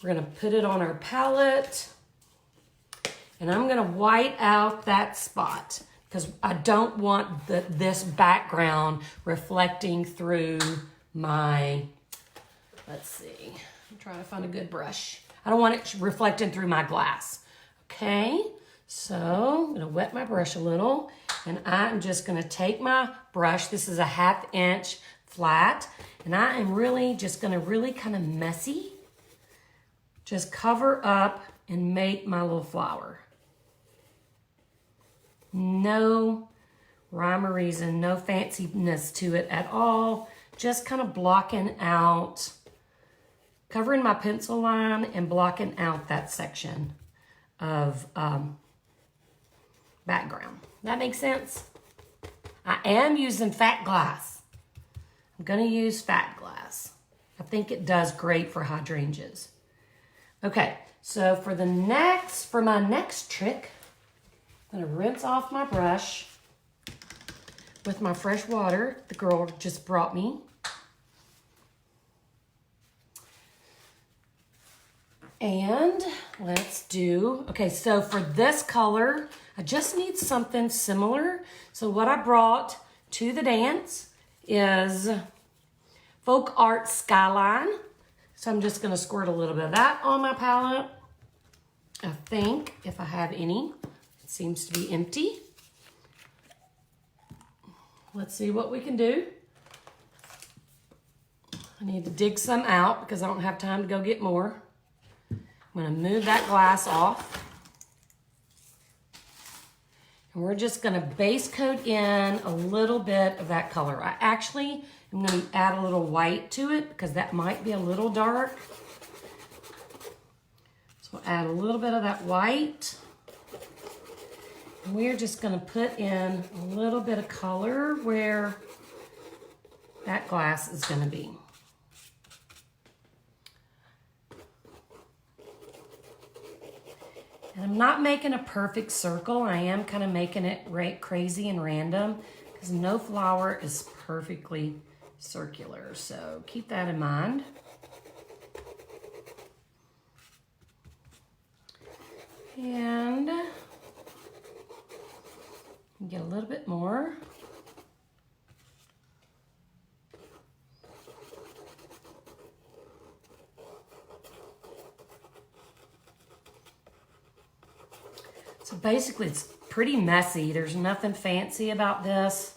We're going to put it on our palette. And I'm going to white out that spot because I don't want this background reflecting through my, let's see, I'm trying to find a good brush. I don't want it reflecting through my glass. Okay, so I'm going to wet my brush a little, and I'm just going to take my brush. This is a 1/2 inch flat, and I am really just going to really kind of messy, just cover up and make my little flower. No rhyme or reason, no fanciness to it at all. Just kind of blocking out, covering my pencil line and blocking out that section of background. That makes sense? I am using fat glass. I'm going to use fat glass. I think it does great for hydrangeas. Okay, so for my next trick, I'm going to rinse off my brush with my fresh water the girl just brought me. And let's do, okay, so for this color, I just need something similar. So what I brought to the dance is Folk Art Skyline. So I'm just going to squirt a little bit of that on my palette. I think, if I have any. It seems to be empty. Let's see what we can do. I need to dig some out because I don't have time to go get more. I'm going to move that glass off. And we're just going to base coat in a little bit of that color. I actually am going to add a little white to it because that might be a little dark. So we'll add a little bit of that white. And we're just going to put in a little bit of color where that glass is going to be. And I'm not making a perfect circle. I am kind of making it crazy and random because no flower is perfectly circular. So keep that in mind. And get a little bit more. So basically it's pretty messy. There's nothing fancy about this.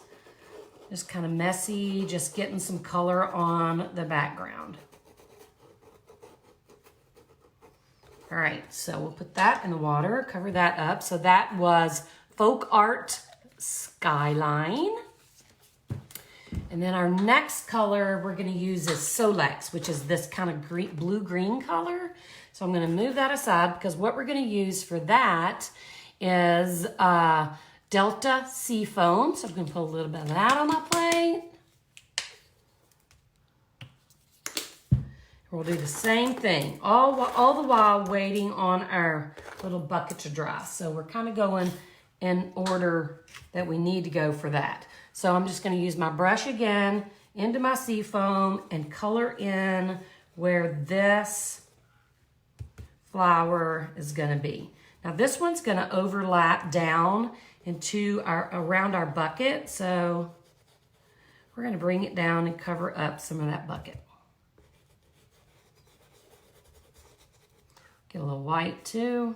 Just kind of messy, just getting some color on the background. All right, so we'll put that in the water, cover that up. So that was Folk Art Skyline. And then our next color we're going to use is Solex, which is this kind of blue-green color. So I'm going to move that aside because what we're going to use for that is Delta Seafoam. So I'm going to put a little bit of that on my plate. We'll do the same thing, all the while waiting on our little bucket to dry. So we're kind of going in order that we need to go for that. So I'm just going to use my brush again into my seafoam and color in where this flower is going to be. Now this one's going to overlap down into around our bucket. So we're going to bring it down and cover up some of that bucket. Get a little white too.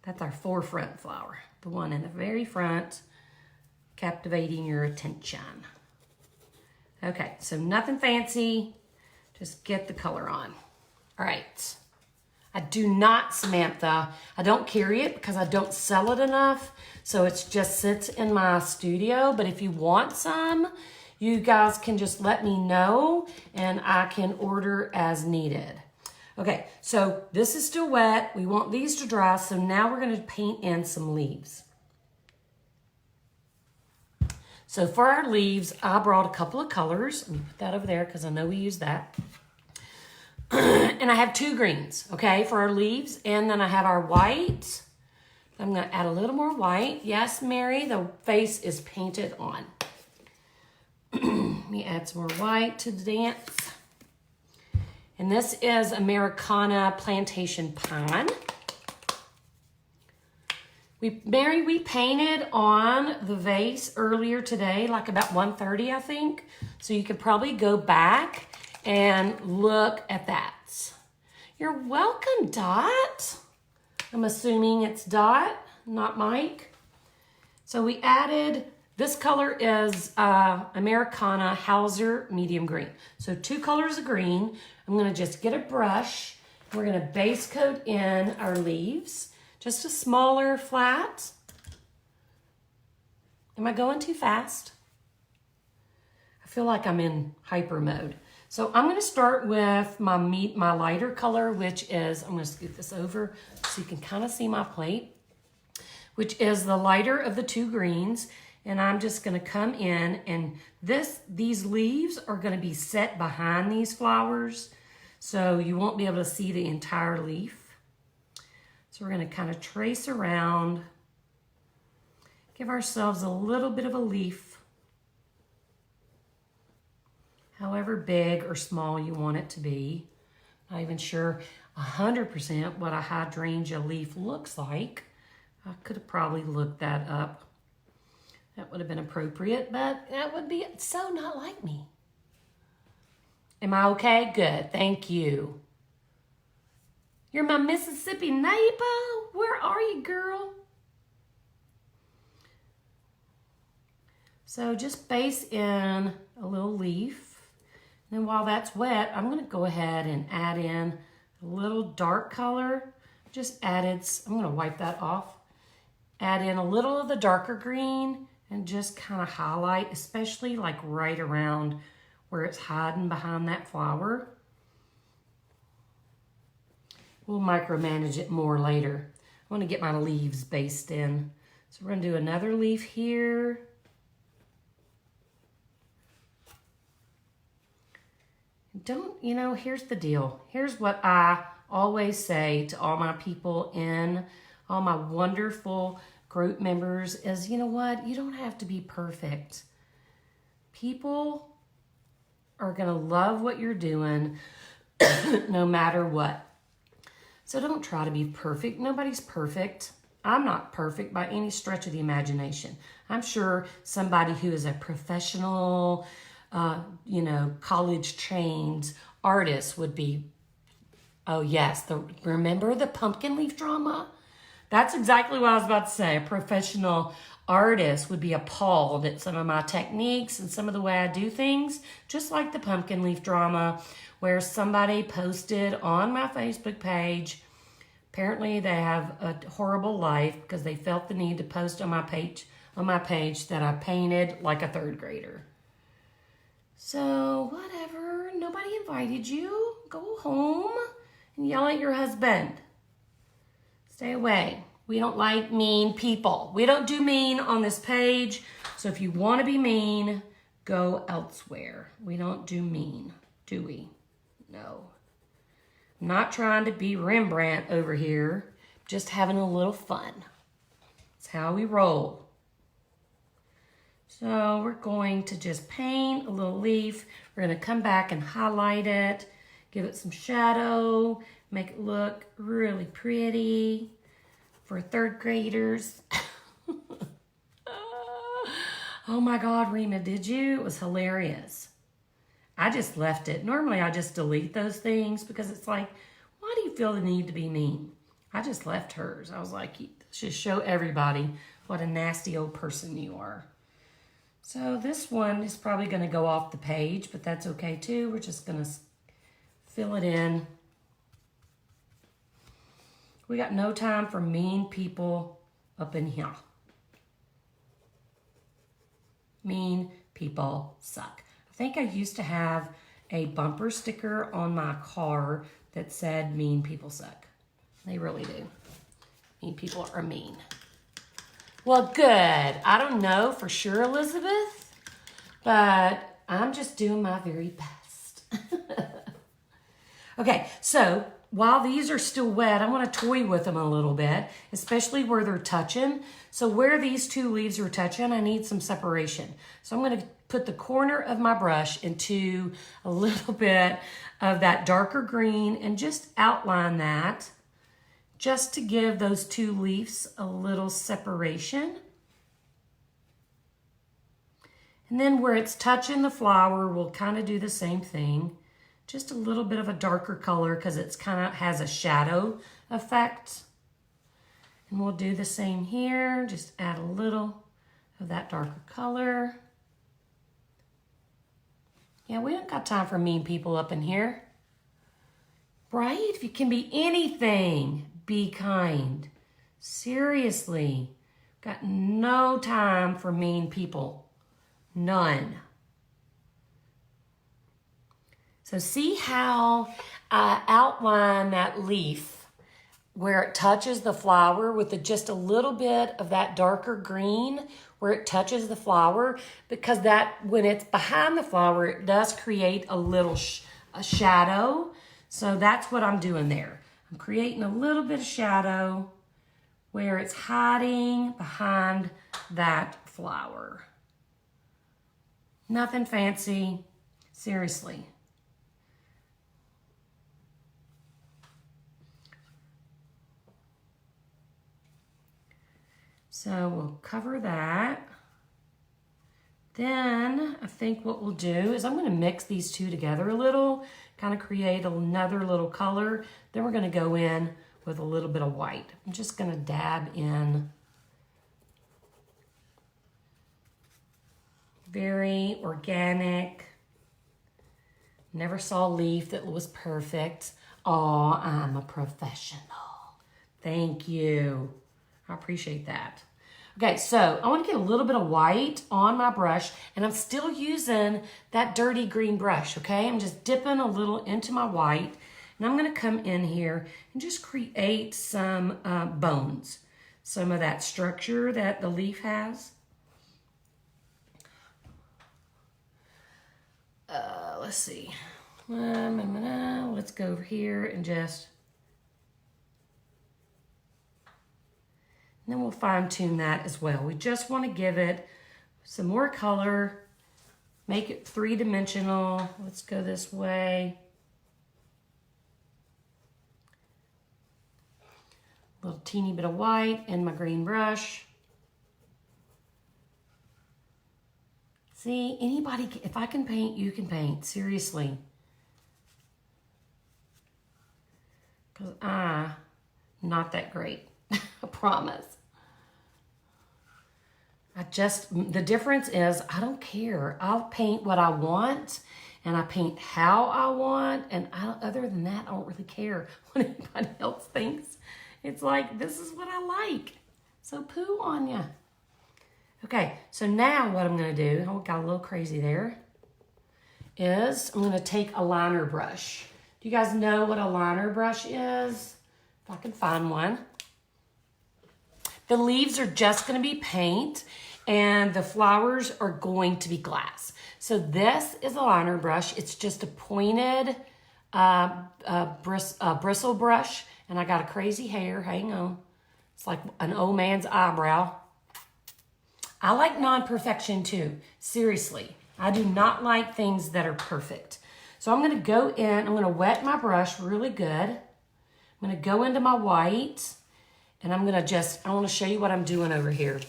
That's our forefront flower, the one in the very front, captivating your attention. Okay, so nothing fancy, just get the color on. All right, I do not, Samantha, I don't carry it because I don't sell it enough, so it just sits in my studio, but if you want some, you guys can just let me know and I can order as needed. Okay, so this is still wet. We want these to dry, so now we're gonna paint in some leaves. So for our leaves, I brought a couple of colors. Let me put that over there because I know we use that. And I have 2 greens, okay, for our leaves. And then I have our white. I'm gonna add a little more white. Yes, Mary, the face is painted on. Let me add some more white to the dance. And this is Americana Plantation Pine. Mary, we painted on the vase earlier today, like about 1:30, I think. So you could probably go back and look at that. You're welcome, Dot. I'm assuming it's Dot, not Mike. So we added, this color is Americana Hauser Medium Green. So 2 colors of green. I'm gonna just get a brush. We're gonna base coat in our leaves. Just a smaller flat. Am I going too fast? I feel like I'm in hyper mode. So I'm gonna start with my lighter color, which is, I'm gonna scoot this over so you can kind of see my plate, which is the lighter of the 2 greens. And I'm just gonna come in and these leaves are gonna be set behind these flowers. So you won't be able to see the entire leaf. So we're gonna kind of trace around, give ourselves a little bit of a leaf, however big or small you want it to be. Not even sure 100% what a hydrangea leaf looks like. I could have probably looked that up. That would have been appropriate, but that would be so not like me. Am I okay? Good, thank you. You're my Mississippi neighbor. Where are you, girl? So just base in a little leaf. And then while that's wet, I'm gonna go ahead and add in a little dark color. Just added, I'm gonna wipe that off. Add in a little of the darker green and just kind of highlight, especially like right around where it's hiding behind that flower. We'll micromanage it more later. I want to get my leaves based in. So we're going to do another leaf here. Here's the deal. Here's what I always say to all my people all my wonderful group members is, you know what? You don't have to be perfect. People are going to love what you're doing no matter what. So don't try to be perfect. Nobody's perfect. I'm not perfect by any stretch of the imagination. I'm sure somebody who is a professional, college-trained artist would be, oh yes, remember the pumpkin leaf drama? That's exactly what I was about to say. A professional artist would be appalled at some of my techniques and some of the way I do things, just like the pumpkin leaf drama, where somebody posted on my Facebook page, apparently they have a horrible life because they felt the need to post on my page on my page that I painted like a third grader. So whatever, nobody invited you. Go home and yell at your husband. Stay away. We don't like mean people. We don't do mean on this page. So if you want to be mean, go elsewhere. We don't do mean, do we? No. I'm not trying to be Rembrandt over here. Just having a little fun. That's how we roll. So we're going to just paint a little leaf. We're going to come back and highlight it, give it some shadow, make it look really pretty for third graders. Oh my God, Rima, did you? It was hilarious. I just left it. Normally I just delete those things because it's like, why do you feel the need to be mean? I just left hers. I was like, just show everybody what a nasty old person you are. So this one is probably going to go off the page, but that's okay too. We're just going to fill it in. We got no time for mean people up in here. Mean people suck. I think I used to have a bumper sticker on my car that said mean people suck. They really do. Mean people are mean. Well, good. I don't know for sure, Elizabeth, but I'm just doing my very best. Okay, so while these are still wet, I want to toy with them a little bit, especially where they're touching. So where these two leaves are touching, I need some separation. So I'm going to put the corner of my brush into a little bit of that darker green and just outline that just to give those two leaves a little separation. And then where it's touching the flower, we'll kind of do the same thing. Just a little bit of a darker color because it's kind of has a shadow effect. And we'll do the same here. Just add a little of that darker color. Yeah, we don't got time for mean people up in here. Right? If you can be anything, be kind. Seriously. Got no time for mean people. None. So see how I outline that leaf where it touches the flower with just a little bit of that darker green where it touches the flower, because that when it's behind the flower, it does create a little a shadow. So that's what I'm doing there. I'm creating a little bit of shadow where it's hiding behind that flower. Nothing fancy, seriously. So we'll cover that. Then I think what we'll do is I'm going to mix these two together a little, kind of create another little color. Then we're going to go in with a little bit of white. I'm just going to dab in. Very organic. Never saw a leaf that was perfect. Oh, I'm a professional. Thank you. I appreciate that. Okay, so I want to get a little bit of white on my brush, and I'm still using that dirty green brush, okay? I'm just dipping a little into my white, and I'm going to come in here and just create some bones, some of that structure that the leaf has. Let's see. Let's go over here and just... And then we'll fine tune that as well. We just want to give it some more color, make it three-dimensional. Let's go this way. A little teeny bit of white in my green brush. See, anybody, if I can paint, you can paint, seriously. Because I'm not that great, I promise. The difference is I don't care. I'll paint what I want and I paint how I want. And other than that, I don't really care what anybody else thinks. It's like, this is what I like. So poo on ya. Okay, so now what I'm going to do, oh, got a little crazy there, is I'm going to take a liner brush. Do you guys know what a liner brush is? If I can find one. The leaves are just going to be paint and the flowers are going to be glass. So this is a liner brush. It's just a pointed bristle brush, and I got a crazy hair. Hang on. It's like an old man's eyebrow. I like non-perfection too. Seriously. I do not like things that are perfect. So I'm going to go in. I'm going to wet my brush really good. I'm going to go into my white. And I'm going to I want to show you what I'm doing over here.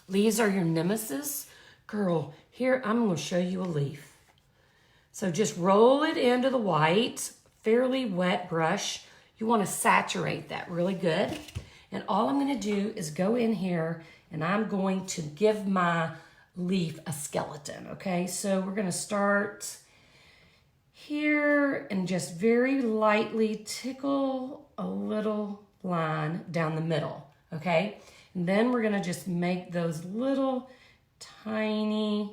These are your nemesis. Girl, here I'm going to show you a leaf. So just roll it into the white, fairly wet brush. You want to saturate that really good. And all I'm going to do is go in here and I'm going to give my leaf a skeleton, okay? So we're going to start here and just very lightly tickle a little line down the middle, okay? And then we're going to just make those little tiny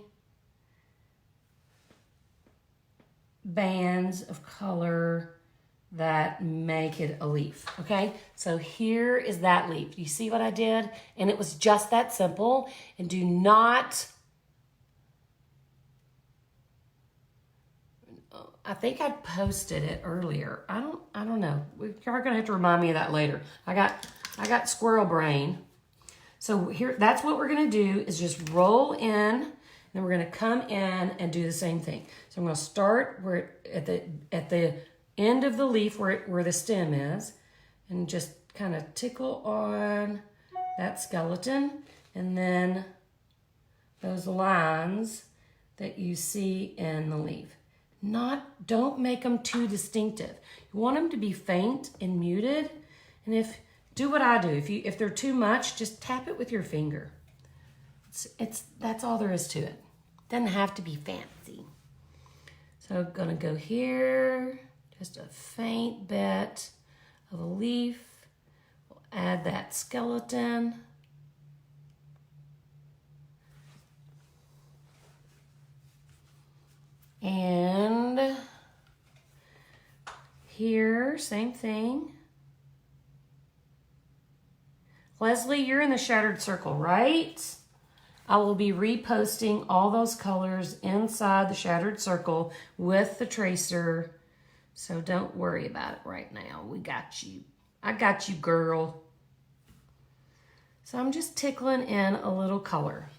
bands of color that make it a leaf, okay? So here is that leaf. You see what I did? And it was just that simple. And do not, I think I posted it earlier. I don't know. You're gonna have to remind me of that later. I got squirrel brain. So here, that's what we're gonna do is just roll in, then we're gonna come in and do the same thing. So I'm gonna start where at the end of the leaf where the stem is, and just kind of tickle on that skeleton, and then those lines that you see in the leaf. Don't make them too distinctive. You want them to be faint and muted, and do what I do. If they're too much, just tap it with your finger. That's all there is to it. Doesn't have to be fancy. So I'm gonna go here. Just a faint bit of a leaf. We'll add that skeleton. And here, same thing. Leslie, you're in the shattered circle, right? I will be reposting all those colors inside the shattered circle with the tracer. So don't worry about it right now. We got you. I got you, girl. So I'm just tickling in a little color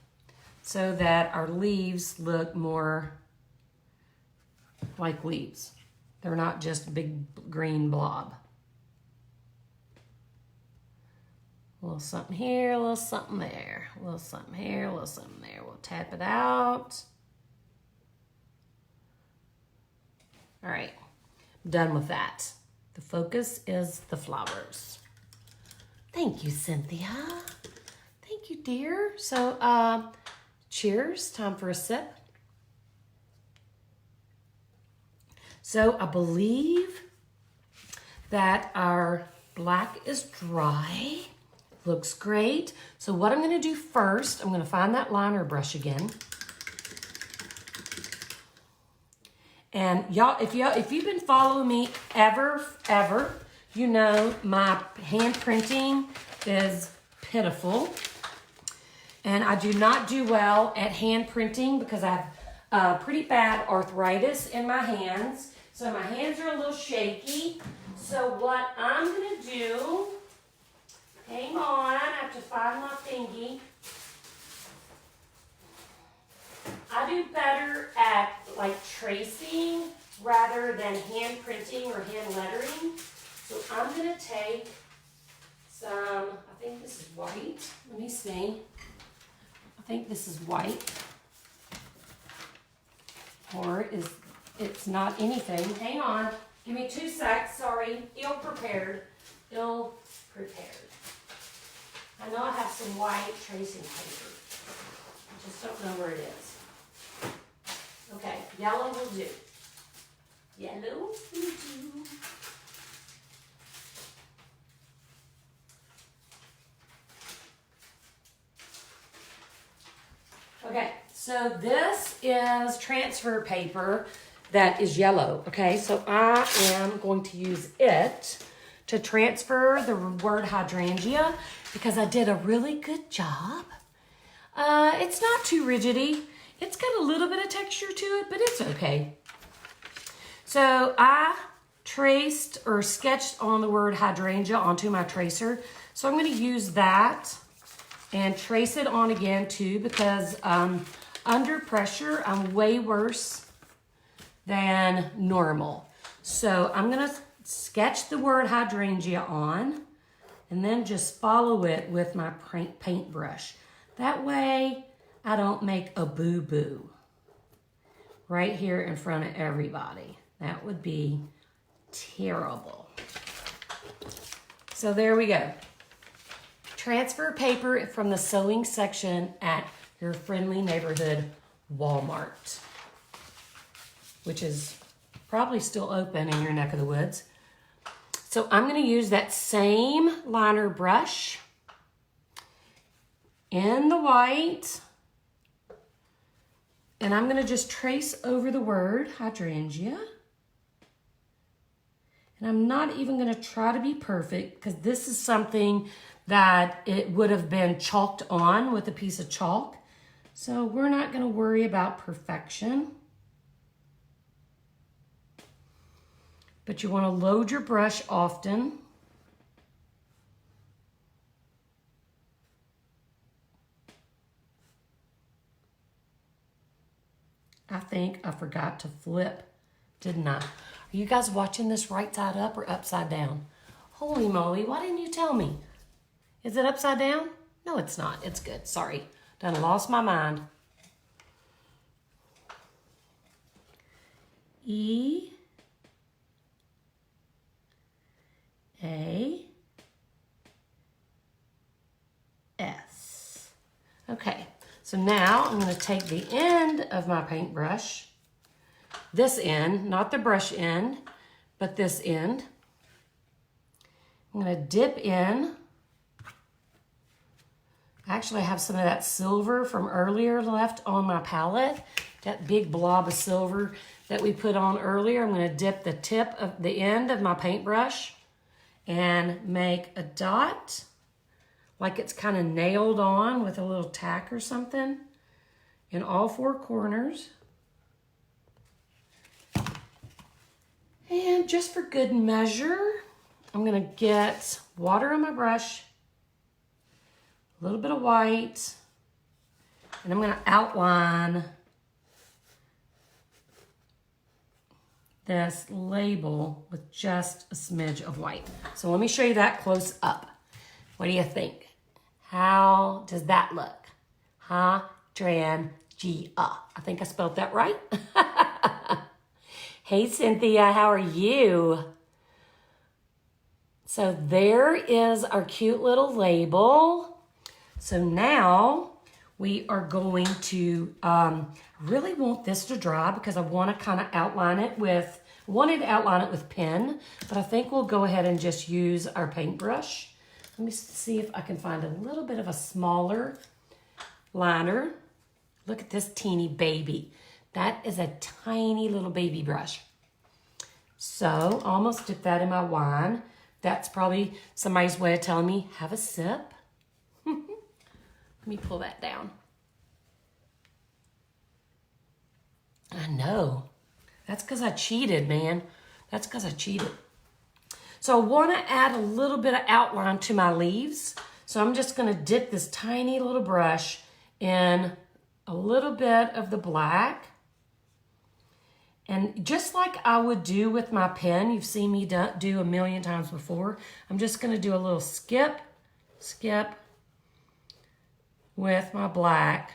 so that our leaves look more like leaves. They're not just a big green blob. A little something here, a little something there. A little something here, a little something there. We'll tap it out. All right. Done with that. The focus is the flowers. Thank you, Cynthia. Thank you, dear. So, cheers. Time for a sip. So, I believe that our black is dry. Looks great. So, what I'm going to do first, I'm going to find that liner brush again. And y'all, if you've been following me ever, you know my hand printing is pitiful. And I do not do well at hand printing because I have pretty bad arthritis in my hands. So my hands are a little shaky. So what I'm going to do, hang on, I have to find my thingy. I do better at like tracing rather than hand printing or hand lettering. So I'm going to take some, I think this is white. Let me see. I think this is white. Or it's not anything. Hang on. Give me 2 secs. Sorry. Ill-prepared. Ill-prepared. I know I have some white tracing paper. I just don't know where it is. Okay, yellow will do. Yellow will do. So this is transfer paper that is yellow, okay? So I am going to use it to transfer the word hydrangea because I did a really good job. It's not too rigidy. It's got a little bit of texture to it, but it's okay. So I traced or sketched on the word hydrangea onto my tracer. So I'm going to use that and trace it on again too because under pressure, I'm way worse than normal. So I'm going to sketch the word hydrangea on and then just follow it with my paintbrush. That way I don't make a boo-boo right here in front of everybody. That would be terrible. So there we go. Transfer paper from the sewing section at your friendly neighborhood Walmart, which is probably still open in your neck of the woods. So I'm going to use that same liner brush in the white, and I'm going to just trace over the word hydrangea. And I'm not even going to try to be perfect because this is something that it would have been chalked on with a piece of chalk. So we're not going to worry about perfection. But you want to load your brush often. I think I forgot to flip, didn't I? Are you guys watching this right side up or upside down? Holy moly, why didn't you tell me? Is it upside down? No, it's not. It's good. Sorry. Done lost my mind. E A S. Okay, so now I'm going to take the end of my paintbrush, this end, not the brush end, but this end. I'm going to dip in. I actually have some of that silver from earlier left on my palette, that big blob of silver that we put on earlier. I'm going to dip the tip of the end of my paintbrush and make a dot like it's kind of nailed on with a little tack or something in all four corners. And just for good measure, I'm going to get water on my brush, a little bit of white, and I'm going to outline this label with just a smidge of white. So let me show you that close up. What do you think? How does that look? Hydrangea. I think I spelled that right. Hey, Cynthia, how are you? So there is our cute little label. So now we are going to, really want this to dry because I want to kind of outline it with, wanted to outline it with pen, but I think we'll go ahead and just use our paintbrush. Let me see if I can find a little bit of a smaller liner. Look at this teeny baby. That is a tiny little baby brush. So almost dip that in my wine. That's probably somebody's way of telling me, have a sip. Let me pull that down. I know. That's because I cheated, man. That's because I cheated. So I want to add a little bit of outline to my leaves. So I'm just going to dip this tiny little brush in a little bit of the black. And just like I would do with my pen, you've seen me do a million times before, I'm just going to do a little skip with my black.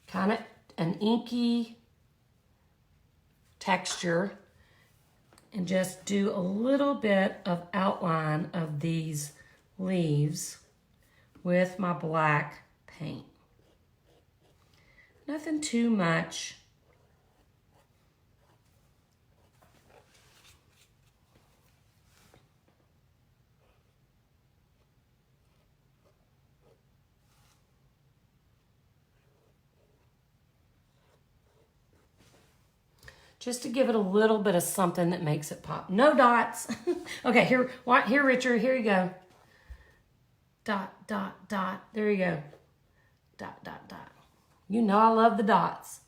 Kind of an inky texture, and just do a little bit of outline of these leaves with my black paint. Nothing too much. just to give it a little bit of something that makes it pop. No dots. Okay, here, Richard, here you go. Dot, dot, dot. There you go. Dot, dot, dot. You know I love the dots.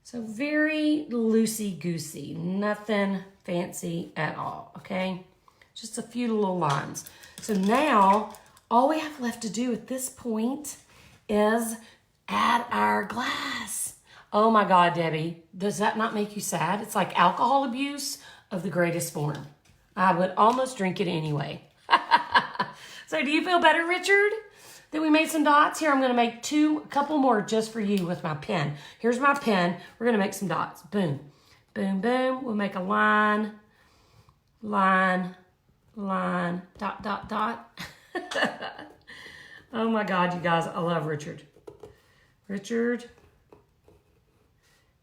So very loosey-goosey, nothing fancy at all, okay? Just a few little lines. So now, all we have left to do at this point is add our glass. Oh my God, Debbie, does that not make you sad? It's like alcohol abuse of the greatest form. I would almost drink it anyway. So do you feel better, Richard, that we made some dots? Here, I'm gonna make a couple more just for you with my pen. Here's my pen. We're gonna make some dots. Boom, boom, boom. We'll make a line, line, line, dot, dot, dot. Oh my God, you guys, I love Richard. Richard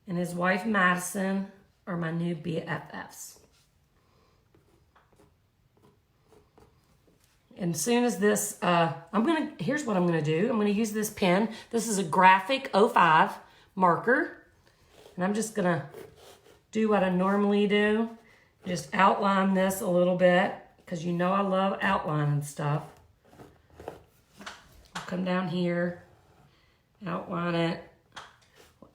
and his wife Madison are my new BFFs. And as soon as this, here's what I'm gonna do. I'm gonna use this pen. This is a Graphic 05 marker. And I'm just gonna do what I normally do. Just outline this a little bit, because you know I love outlining stuff. I'll come down here, outline it,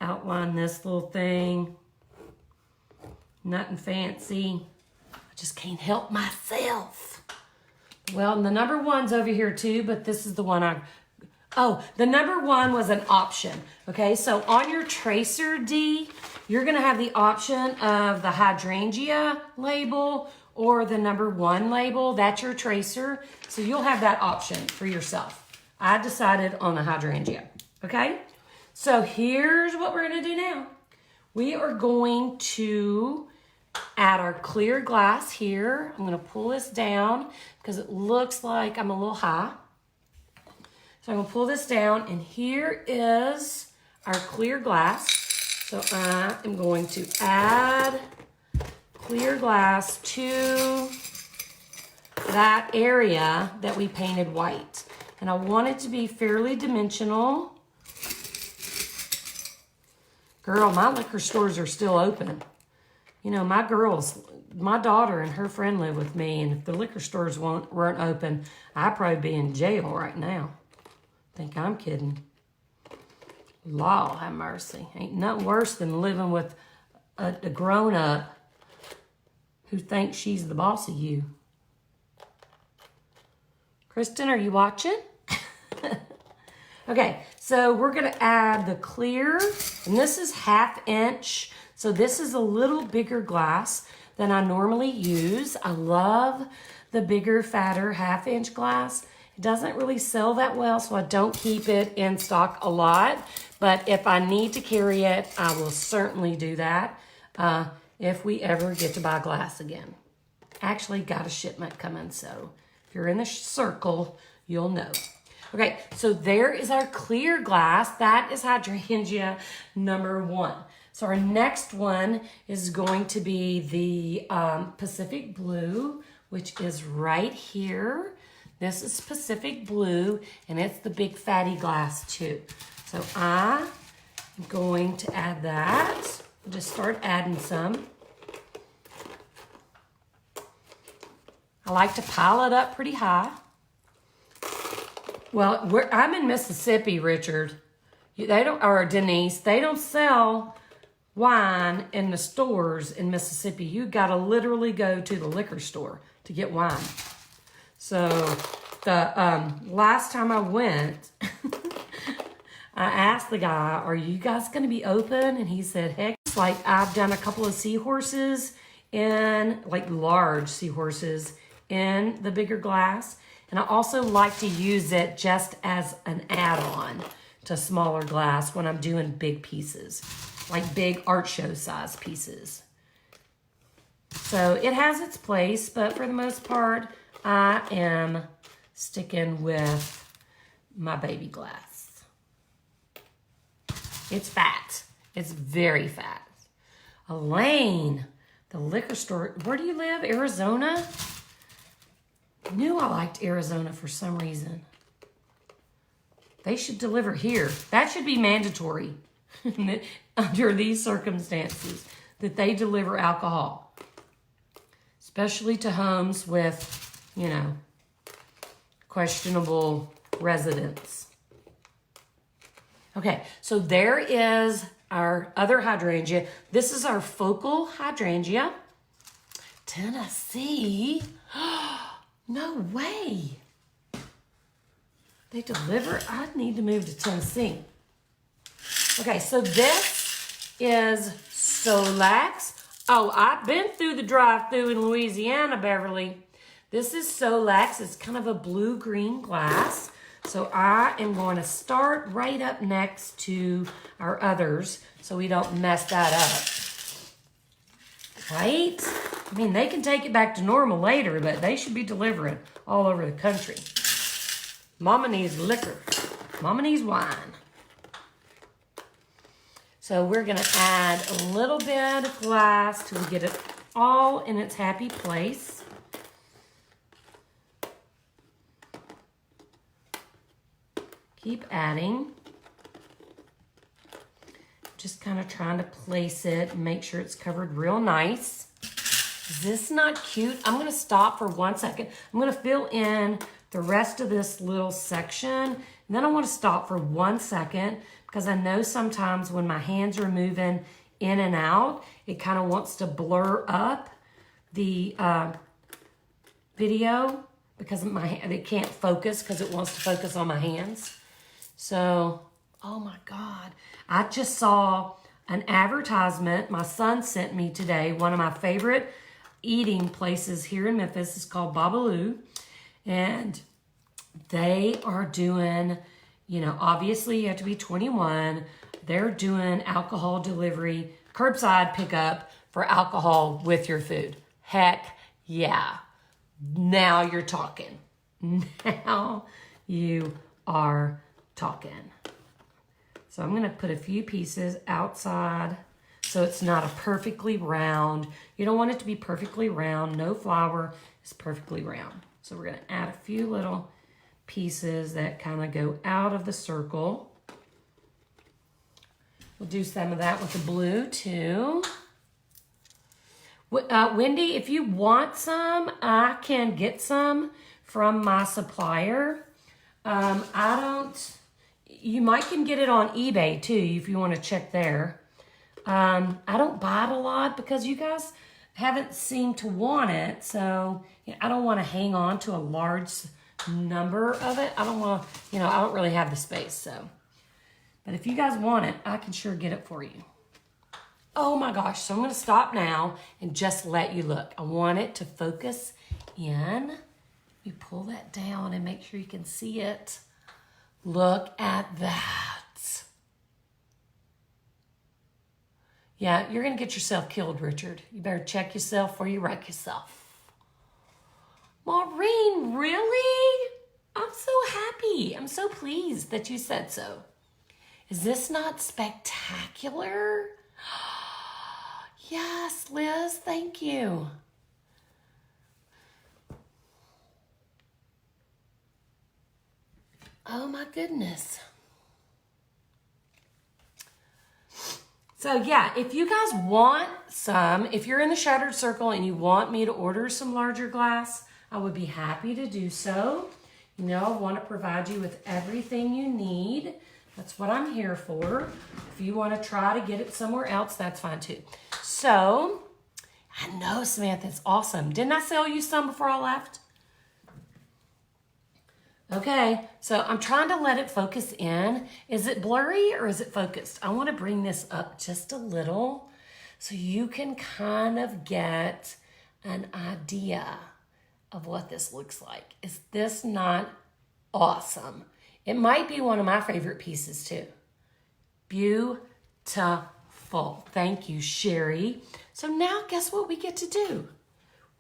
outline this little thing. Nothing fancy. I just can't help myself. Well, and the number one's over here too, but this is the one the number one was an option. Okay, so on your tracer D, you're gonna have the option of the hydrangea label or the number one label. That's your tracer. So you'll have that option for yourself. I decided on the hydrangea, okay? So here's what we're gonna do now. We are going to add our clear glass here. I'm gonna pull this down because it looks like I'm a little high. So I'm gonna pull this down, and here is our clear glass. So I am going to add clear glass to that area that we painted white. And I want it to be fairly dimensional. Girl, my liquor stores are still open. You know, my daughter and her friend live with me, and if the liquor stores weren't open, I'd probably be in jail right now. Think I'm kidding. Law have mercy. Ain't nothing worse than living with a grown-up who thinks she's the boss of you. Kristen, are you watching? Okay, so we're gonna add the clear, and this is 1/2 inch. So this is a little bigger glass than I normally use. I love the bigger, fatter 1/2 inch glass. It doesn't really sell that well, so I don't keep it in stock a lot. But if I need to carry it, I will certainly do that if we ever get to buy glass again. Actually got a shipment coming, so if you're in the circle, you'll know. Okay, so there is our clear glass. That is hydrangea number one. So our next one is going to be the Pacific Blue, which is right here. This is Pacific Blue, and it's the big fatty glass too. So I'm going to add that. Just start adding some. I like to pile it up pretty high. Well, I'm in Mississippi, Richard. Or Denise, they don't sell wine in the stores in Mississippi. You gotta literally go to the liquor store to get wine. So the last time I went, I asked the guy, "Are you guys gonna be open?" And he said, "Heck, it's like I've done a couple of seahorses in, like large seahorses in the bigger glass. And I also like to use it just as an add-on to smaller glass when I'm doing big pieces, like big art show size pieces. So it has its place, but for the most part, I am sticking with my baby glass. It's fat. It's very fat. Elaine, the liquor store. Where do you live? Arizona? I knew I liked Arizona for some reason. They should deliver here. That should be mandatory under these circumstances, that they deliver alcohol, especially to homes with, you know, questionable residents. Okay, so there is our other hydrangea. This is our focal hydrangea. Tennessee. No way. They deliver. I need to move to Tennessee. Okay, so this is Solax. Oh, I've been through the drive-thru in Louisiana, Beverly. This is Solax. It's kind of a blue-green glass. So I am going to start right up next to our others so we don't mess that up. Right? I mean, they can take it back to normal later, but they should be delivering all over the country. Mama needs liquor. Mama needs wine. So we're going to add a little bit of glass till we get it all in its happy place. Keep adding. Just kind of trying to place it and make sure it's covered real nice. Is this not cute? I'm going to stop for 1 second. I'm going to fill in the rest of this little section. And then I want to stop for 1 second because I know sometimes when my hands are moving in and out, it kind of wants to blur up the video because it can't focus because it wants to focus on my hands. So, oh my God. I just saw an advertisement my son sent me today. One of my favorite eating places here in Memphis is called Babalu. And they are doing, you know, obviously you have to be 21. They're doing alcohol delivery, curbside pickup for alcohol with your food. Heck yeah. Now you're talking. Now you are talking. So I'm going to put a few pieces outside so it's not a perfectly round. You don't want it to be perfectly round. No flour is perfectly round. So we're going to add a few little pieces that kind of go out of the circle. We'll do some of that with the blue too. Wendy, if you want some, I can get some from my supplier. You might can get it on eBay too if you want to check there. I don't buy it a lot because you guys haven't seemed to want it. So I don't want to hang on to a large number of it. I don't want to, I don't really have the space. So, but if you guys want it, I can sure get it for you. Oh my gosh. So I'm going to stop now and just let you look. I want it to focus in. You pull that down and make sure you can see it. Look at that. Yeah, you're going to get yourself killed, Richard. You better check yourself before you wreck yourself. Maureen, really? I'm so happy. I'm so pleased that you said so. Is this not spectacular? Yes, Liz, thank you. Oh my goodness. So yeah, if you guys want some, if you're in the Shattered Circle and you want me to order some larger glass, I would be happy to do so. I want to provide you with everything you need. That's what I'm here for. If you want to try to get it somewhere else, that's fine too. So, I know, Samantha, it's awesome. Didn't I sell you some before I left? Okay, so I'm trying to let it focus in. Is it blurry or is it focused? I want to bring this up just a little so you can kind of get an idea of what this looks like. Is this not awesome? It might be one of my favorite pieces too. Beautiful. Thank you, Sherry. So now guess what we get to do?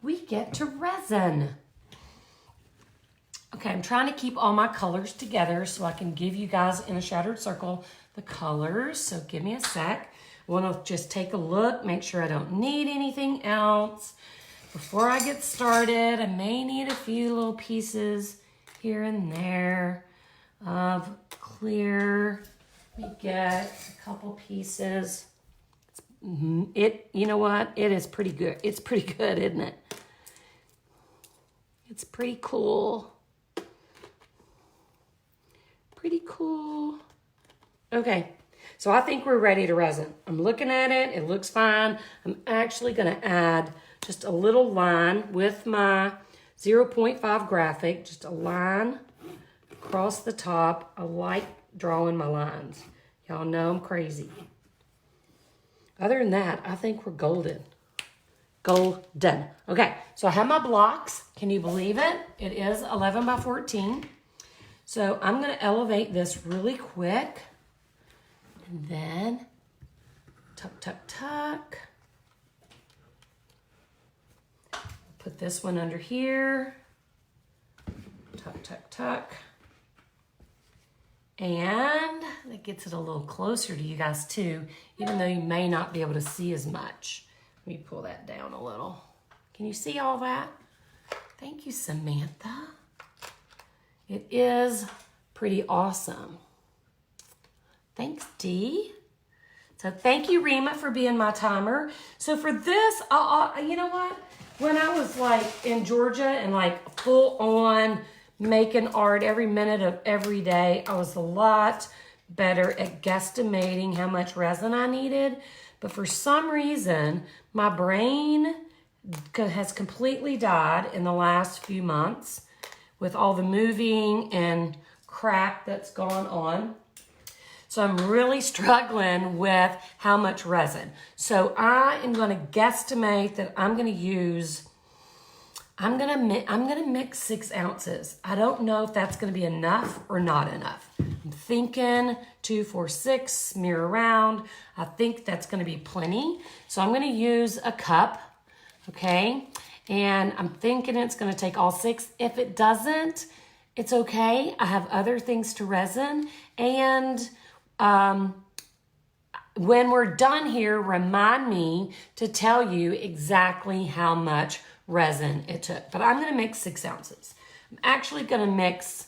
We get to resin. Okay, I'm trying to keep all my colors together so I can give you guys in a Shattered Circle the colors. So give me a sec. I want to just take a look, make sure I don't need anything else. Before I get started, I may need a few little pieces here and there. of clear. Let me get a couple pieces. You know what? It is pretty good. It's pretty good, isn't it? It's pretty cool. Pretty cool. Okay, so I think we're ready to resin. I'm looking at it. It looks fine. I'm actually going to add just a little line with my 0.5 graphic, just a line across the top. I like drawing my lines. Y'all know I'm crazy. Other than that, I think we're golden. Golden. Okay, so I have my blocks. Can you believe it? It is 11 by 14. So I'm going to elevate this really quick. And then tuck, tuck, tuck. Put this one under here. Tuck, tuck, tuck. And that gets it a little closer to you guys too, even though you may not be able to see as much. Let me pull that down a little. Can you see all that? Thank you, Samantha. It is pretty awesome. Thanks, Dee. So thank you, Rima, for being my timer. So for this, you know what? When I was like in Georgia and like full on making art every minute of every day, I was a lot better at guesstimating how much resin I needed. But for some reason, my brain has completely died in the last few months with all the moving and crap that's gone on. So I'm really struggling with how much resin. So I am going to guesstimate that I'm going to use, I'm going to mix 6 ounces. I don't know if that's going to be enough or not enough. I'm thinking 2, 4, 6, smear around. I think that's going to be plenty. So I'm going to use a cup, okay? And I'm thinking it's going to take all 6. If it doesn't, it's okay. I have other things to resin. And when we're done here, remind me to tell you exactly how much resin it took. But I'm going to mix 6 ounces. I'm actually going to mix,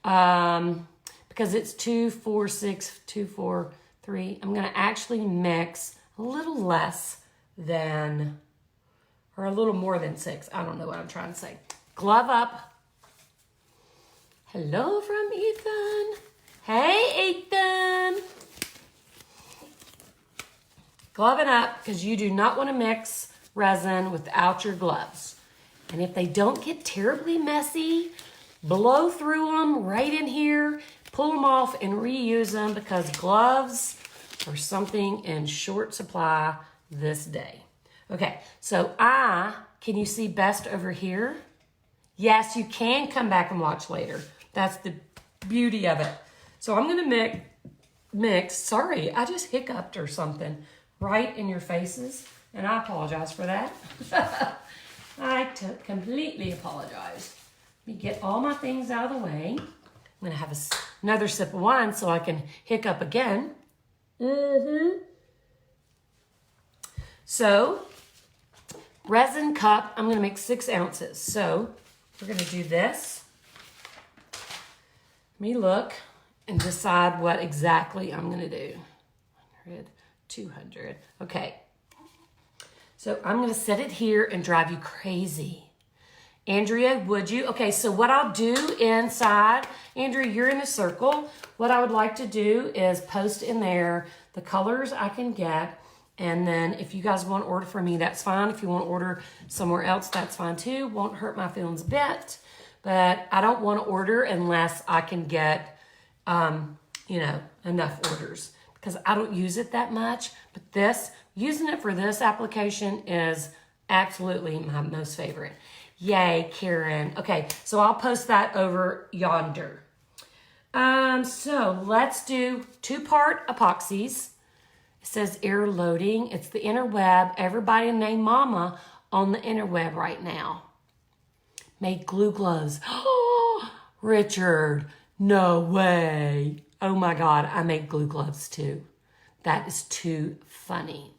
because it's 2, 4, 6, 2, 4, 3. I'm going to actually mix a little less than, or a little more than 6. I don't know what I'm trying to say. Glove up. Hello from Ethan. Hey, Ethan. Gloving up, because you do not want to mix resin without your gloves. And if they don't get terribly messy, blow through them right in here, pull them off and reuse them, because gloves are something in short supply this day. Okay, so can you see best over here? Yes, you can come back and watch later. That's the beauty of it. So I'm gonna mix, sorry, I just hiccuped or something right in your faces, and I apologize for that. I completely apologize. Let me get all my things out of the way. I'm gonna have another sip of wine so I can hiccup again. So, resin cup, I'm gonna make 6 ounces. So, we're gonna do this. Let me look and decide what exactly I'm gonna do. 100, 200, okay. So I'm gonna set it here and drive you crazy. Andrea, would you? Okay, so what I'll do inside, Andrea, you're in a circle. What I would like to do is post in there the colors I can get, and then if you guys want to order from me, that's fine. If you want to order somewhere else, that's fine too. Won't hurt my feelings a bit, but I don't want to order unless I can get, enough orders, because I don't use it that much. But using it for this application is absolutely my most favorite. Yay, Karen. Okay, so I'll post that over yonder. So let's do 2-part epoxies. It says air loading. It's the interweb. Everybody named Mama on the interweb right now. Made glue gloves. Oh, Richard, no way. Oh my God, I make glue gloves too. That is too funny.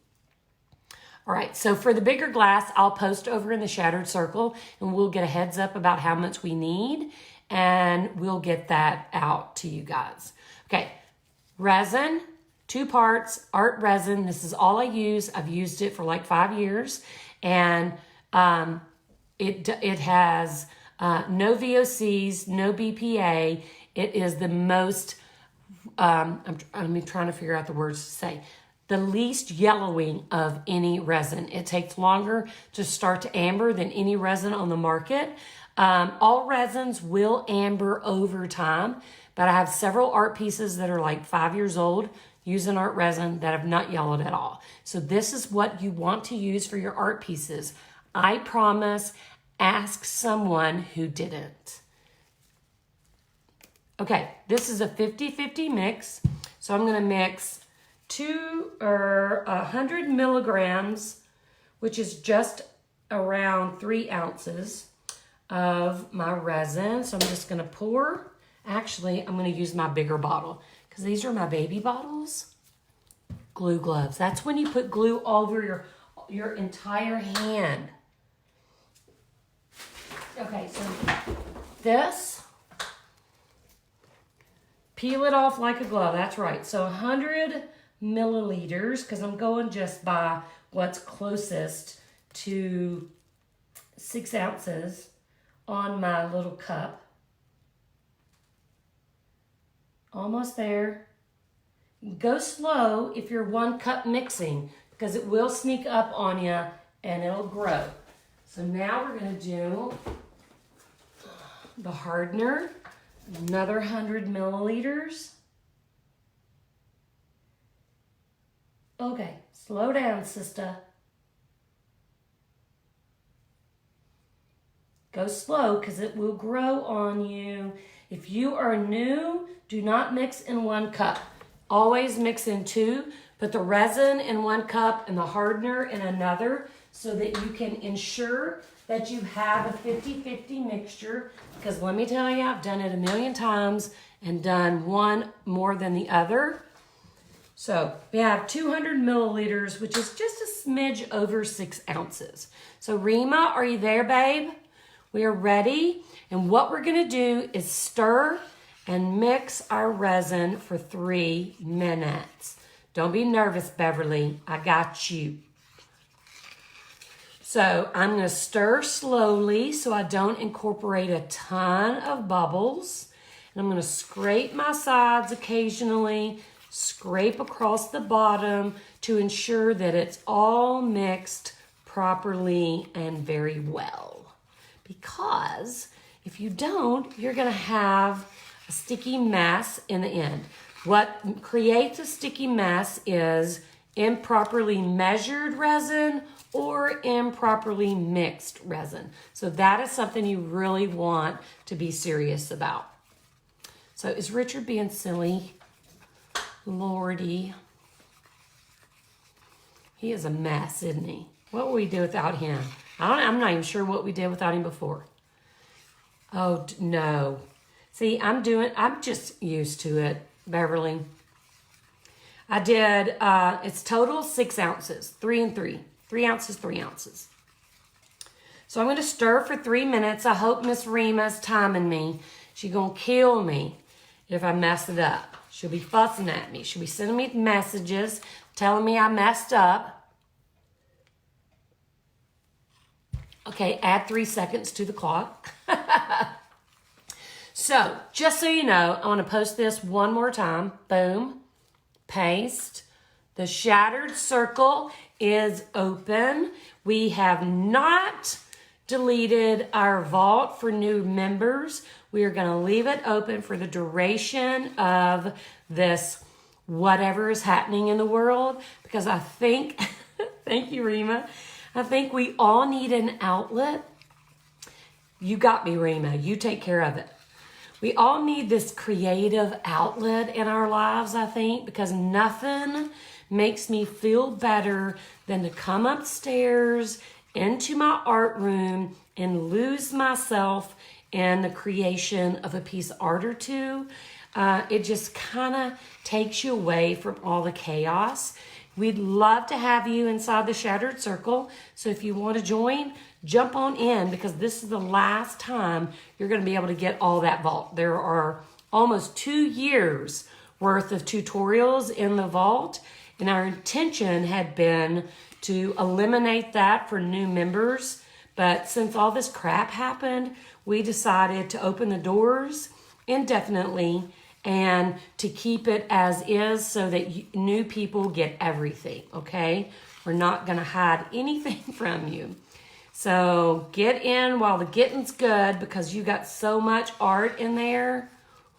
All right, so for the bigger glass, I'll post over in the Shattered Circle, and we'll get a heads up about how much we need. and we'll get that out to you guys. Okay, resin, 2 parts, art resin. This is all I use. I've used it for like 5 years, and it has no VOCs, no BPA. It is the most, I'm trying to figure out the words to say, the least yellowing of any resin. It takes longer to start to amber than any resin on the market. All resins will amber over time, but I have several art pieces that are like 5 years old using art resin that have not yellowed at all. So this is what you want to use for your art pieces. I promise, ask someone who didn't. Okay, this is a 50-50 mix. So I'm going to mix 100 milligrams, which is just around 3 ounces of my resin. So I'm just going to pour. Actually, I'm going to use my bigger bottle because these are my baby bottles. Glue gloves. That's when you put glue all over your entire hand. Okay, so this, peel it off like a glove. That's right. So 100 milliliters, because I'm going just by what's closest to 6 ounces on my little cup. Almost there. Go slow if you're 1 cup mixing, because it will sneak up on you and it'll grow. So now we're going to do the hardener, another 100 milliliters. Okay, slow down, sister. Go slow because it will grow on you. If you are new, do not mix in 1 cup. Always mix in 2. Put the resin in 1 cup and the hardener in another so that you can ensure that you have a 50-50 mixture. Because let me tell you, I've done it a million times and done one more than the other. So we have 200 milliliters, which is just a smidge over 6 ounces. So Rima, are you there, babe? We are ready. And what we're going to do is stir and mix our resin for 3 minutes. Don't be nervous, Beverly. I got you. So I'm going to stir slowly so I don't incorporate a ton of bubbles. And I'm going to scrape my sides occasionally, scrape across the bottom to ensure that it's all mixed properly and very well. Because if you don't, you're going to have a sticky mess in the end. What creates a sticky mess is improperly measured resin or improperly mixed resin. So that is something you really want to be serious about. So is Richard being silly? Lordy. He is a mess, isn't he? What would we do without him? I'm not even sure what we did without him before. Oh, no. See, I'm just used to it, Beverly. I did, it's total 6 ounces, 3 and 3. 3 ounces, 3 ounces. So I'm going to stir for 3 minutes. I hope Miss Rima's timing me. She's going to kill me if I mess it up. She'll be fussing at me. She'll be sending me messages telling me I messed up. Okay, add 3 seconds to the clock. So, just so you know, I want to post this one more time. Boom. Paste. The shattered circle is open. We have not deleted our vault for new members. We are going to leave it open for the duration of this whatever is happening in the world, because I think, thank you, Rima, I think we all need an outlet. You got me, Rima. You take care of it. We all need this creative outlet in our lives, I think, because nothing makes me feel better than to come upstairs into my art room and lose myself in the creation of a piece of art or two. It just kind of takes you away from all the chaos. We'd love to have you inside the Shattered Circle. So if you want to join, jump on in, because this is the last time you're going to be able to get all that vault. There are almost 2 years worth of tutorials in the vault, and our intention had been to eliminate that for new members. But since all this crap happened, we decided to open the doors indefinitely and to keep it as is so that new people get everything, okay? We're not gonna hide anything from you. So get in while the getting's good, because you got so much art in there.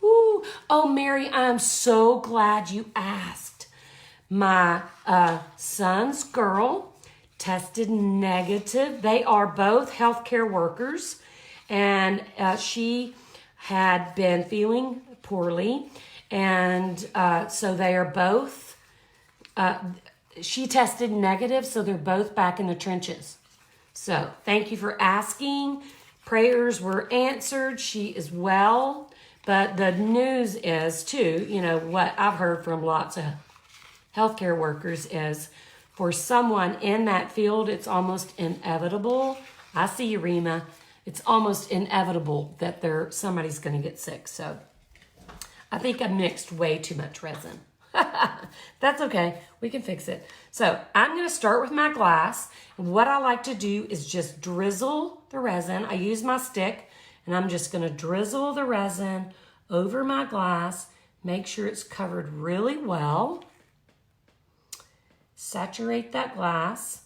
Ooh. Oh, Mary, I'm so glad you asked. My son's girl tested negative. They are both healthcare workers, and she had been feeling poorly, and so they are both, she tested negative, so they're both back in the trenches. So thank you for asking. Prayers were answered. She is well, but the news is too, you know, what I've heard from lots of healthcare workers is, for someone in that field, it's almost inevitable. I see you, Rima. It's almost inevitable that somebody's going to get sick. So I think I mixed way too much resin. That's okay. We can fix it. So I'm going to start with my glass. What I like to do is just drizzle the resin. I use my stick, and I'm just going to drizzle the resin over my glass. Make sure it's covered really well. Saturate that glass.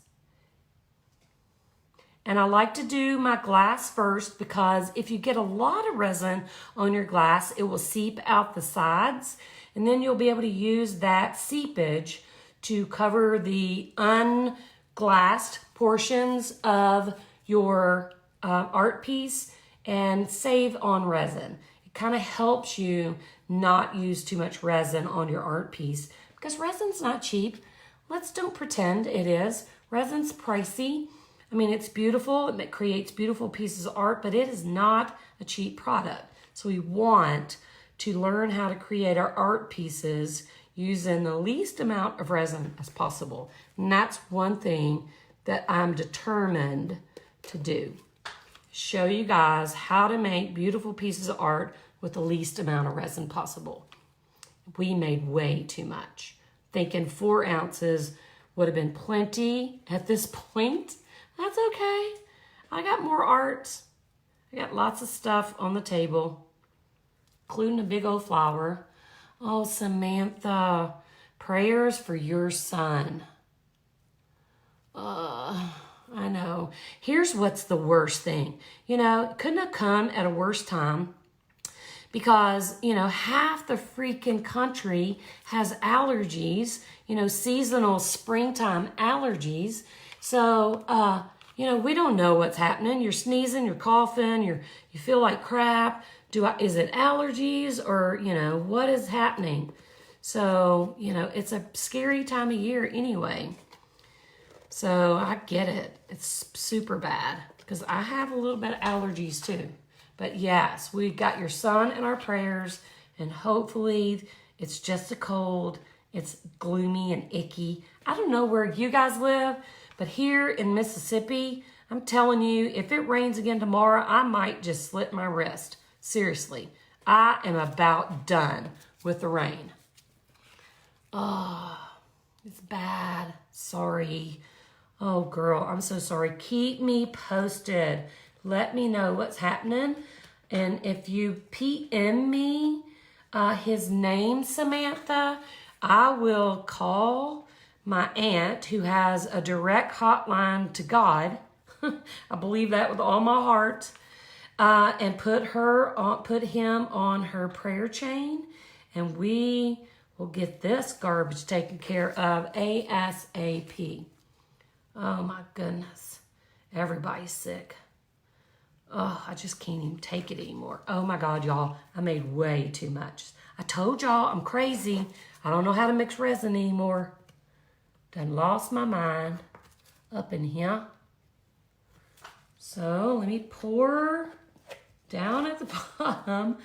And I like to do my glass first, because if you get a lot of resin on your glass, it will seep out the sides, and then you'll be able to use that seepage to cover the unglassed portions of your art piece and save on resin. It kind of helps you not use too much resin on your art piece, because resin's not cheap. Let's don't pretend it is. Resin's pricey. I mean, it's beautiful. It creates beautiful pieces of art, but it is not a cheap product. So we want to learn how to create our art pieces using the least amount of resin as possible. And that's one thing that I'm determined to do. Show you guys how to make beautiful pieces of art with the least amount of resin possible. We made way too much. Thinking 4 ounces would have been plenty at this point. That's okay. I got more art. I got lots of stuff on the table, including a big old flower. Oh, Samantha, prayers for your son. I know. Here's what's the worst thing. You know, it couldn't have come at a worse time, because, you know, half the freaking country has allergies, you know, seasonal springtime allergies. So, you know, we don't know what's happening. You're sneezing, you're coughing, you feel like crap. Is it allergies, or, you know, what is happening? So, you know, it's a scary time of year anyway. So I get it. It's super bad, because I have a little bit of allergies too. But yes, we got your son in our prayers, and hopefully it's just a cold. It's gloomy and icky. I don't know where you guys live, but here in Mississippi, I'm telling you, if it rains again tomorrow, I might just slit my wrist. Seriously, I am about done with the rain. Oh, it's bad. Sorry. Oh, girl, I'm so sorry. Keep me posted. Let me know what's happening. And if you PM me his name, Samantha, I will call my aunt, who has a direct hotline to God. I believe that with all my heart. And put him on her prayer chain. And we will get this garbage taken care of ASAP. Oh my goodness. Everybody's sick. Oh, I just can't even take it anymore. Oh my God, y'all. I made way too much. I told y'all I'm crazy. I don't know how to mix resin anymore. Done lost my mind up in here. So let me pour down at the bottom.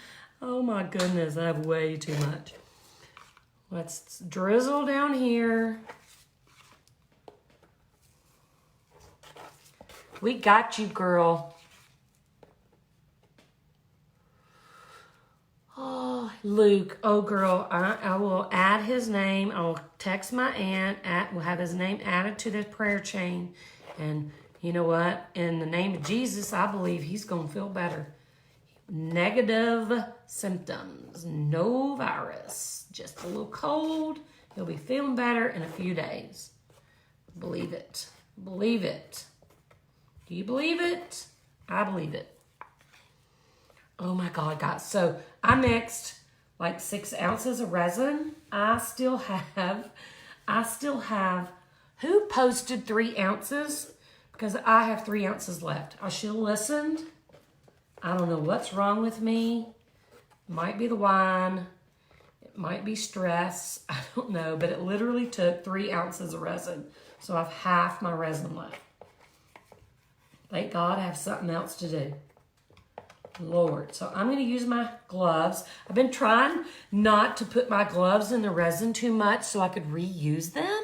Oh my goodness, I have way too much. Let's drizzle down here. We got you, girl. Oh, Luke. Oh, girl. I will add his name. I will text my aunt. We'll have his name added to the prayer chain. And you know what? In the name of Jesus, I believe he's going to feel better. Negative symptoms. No virus. Just a little cold. He'll be feeling better in a few days. Believe it. Believe it. Do you believe it? I believe it. Oh my God, guys. So I mixed like 6 ounces of resin. I still have, who posted 3 ounces? Because I have 3 ounces left. I should have listened. I don't know what's wrong with me. It might be the wine. It might be stress. I don't know, but it literally took 3 ounces of resin. So I have half my resin left. Thank God I have something else to do. Lord. So I'm going to use my gloves. I've been trying not to put my gloves in the resin too much so I could reuse them.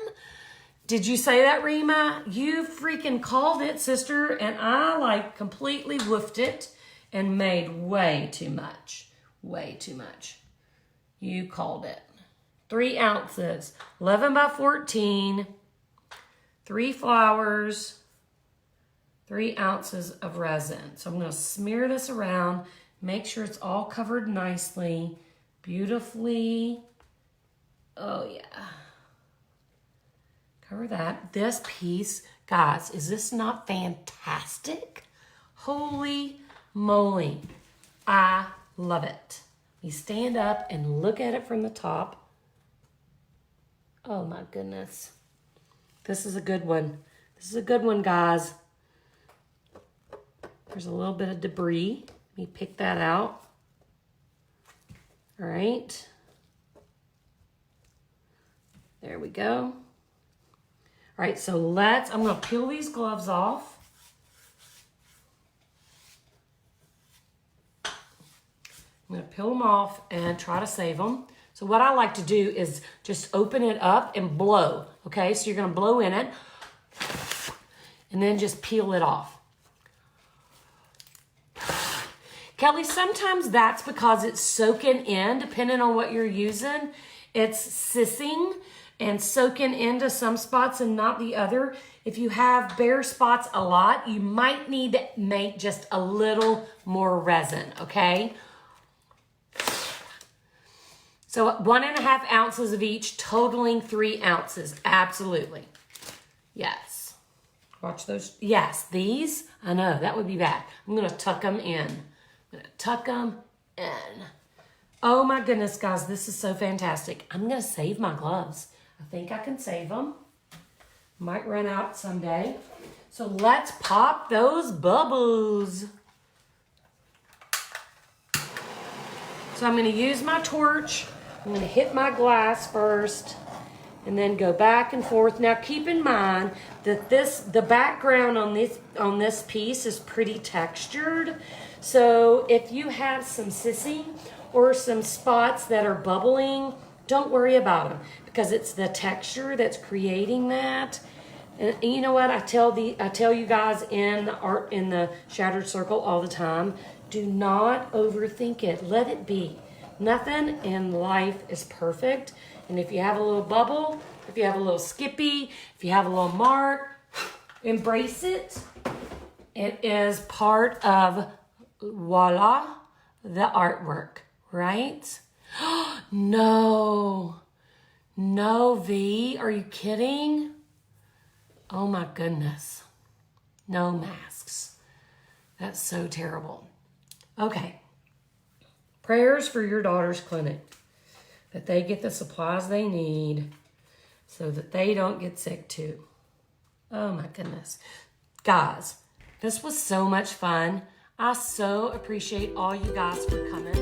Did you say that, Rima? You freaking called it, sister. And I like completely woofed it and made way too much. Way too much. You called it. 3 ounces. 11 by 14. 3 flowers. 3 ounces of resin. So I'm going to smear this around, make sure it's all covered nicely, beautifully. Oh yeah. Cover that. This piece, guys, is this not fantastic? Holy moly. I love it. You stand up and look at it from the top. Oh my goodness. This is a good one. This is a good one, guys. There's a little bit of debris. Let me pick that out. All right. There we go. All right, so I'm going to peel these gloves off. I'm going to peel them off and try to save them. So what I like to do is just open it up and blow. Okay, so you're going to blow in it and then just peel it off. Kelly, sometimes that's because it's soaking in, depending on what you're using. It's sissing and soaking into some spots and not the other. If you have bare spots a lot, you might need to make just a little more resin, okay? So 1.5 ounces of each, totaling 3 ounces. Absolutely. Yes. Watch those. Yes, these, I know, that would be bad. I'm going to tuck them in. I'm going to tuck them in. Oh my goodness, guys, this is so fantastic. I'm going to save my gloves. I think I can save them. Might run out someday. So let's pop those bubbles. So I'm going to use my torch. I'm going to hit my glass first and then go back and forth. Now keep in mind that the background on this piece is pretty textured. So if you have some sissy or some spots that are bubbling, don't worry about them because it's the texture that's creating that. And you know what? I tell you guys in the Shattered Circle all the time, do not overthink it. Let it be. Nothing in life is perfect. And if you have a little bubble, if you have a little skippy, if you have a little mark, embrace it. It is part of voila, the artwork, right? No, V, are you kidding? Oh my goodness. No masks. That's so terrible. Okay. Prayers for your daughter's clinic. That they get the supplies they need so that they don't get sick too. Oh my goodness. Guys, this was so much fun. I so appreciate all you guys for coming.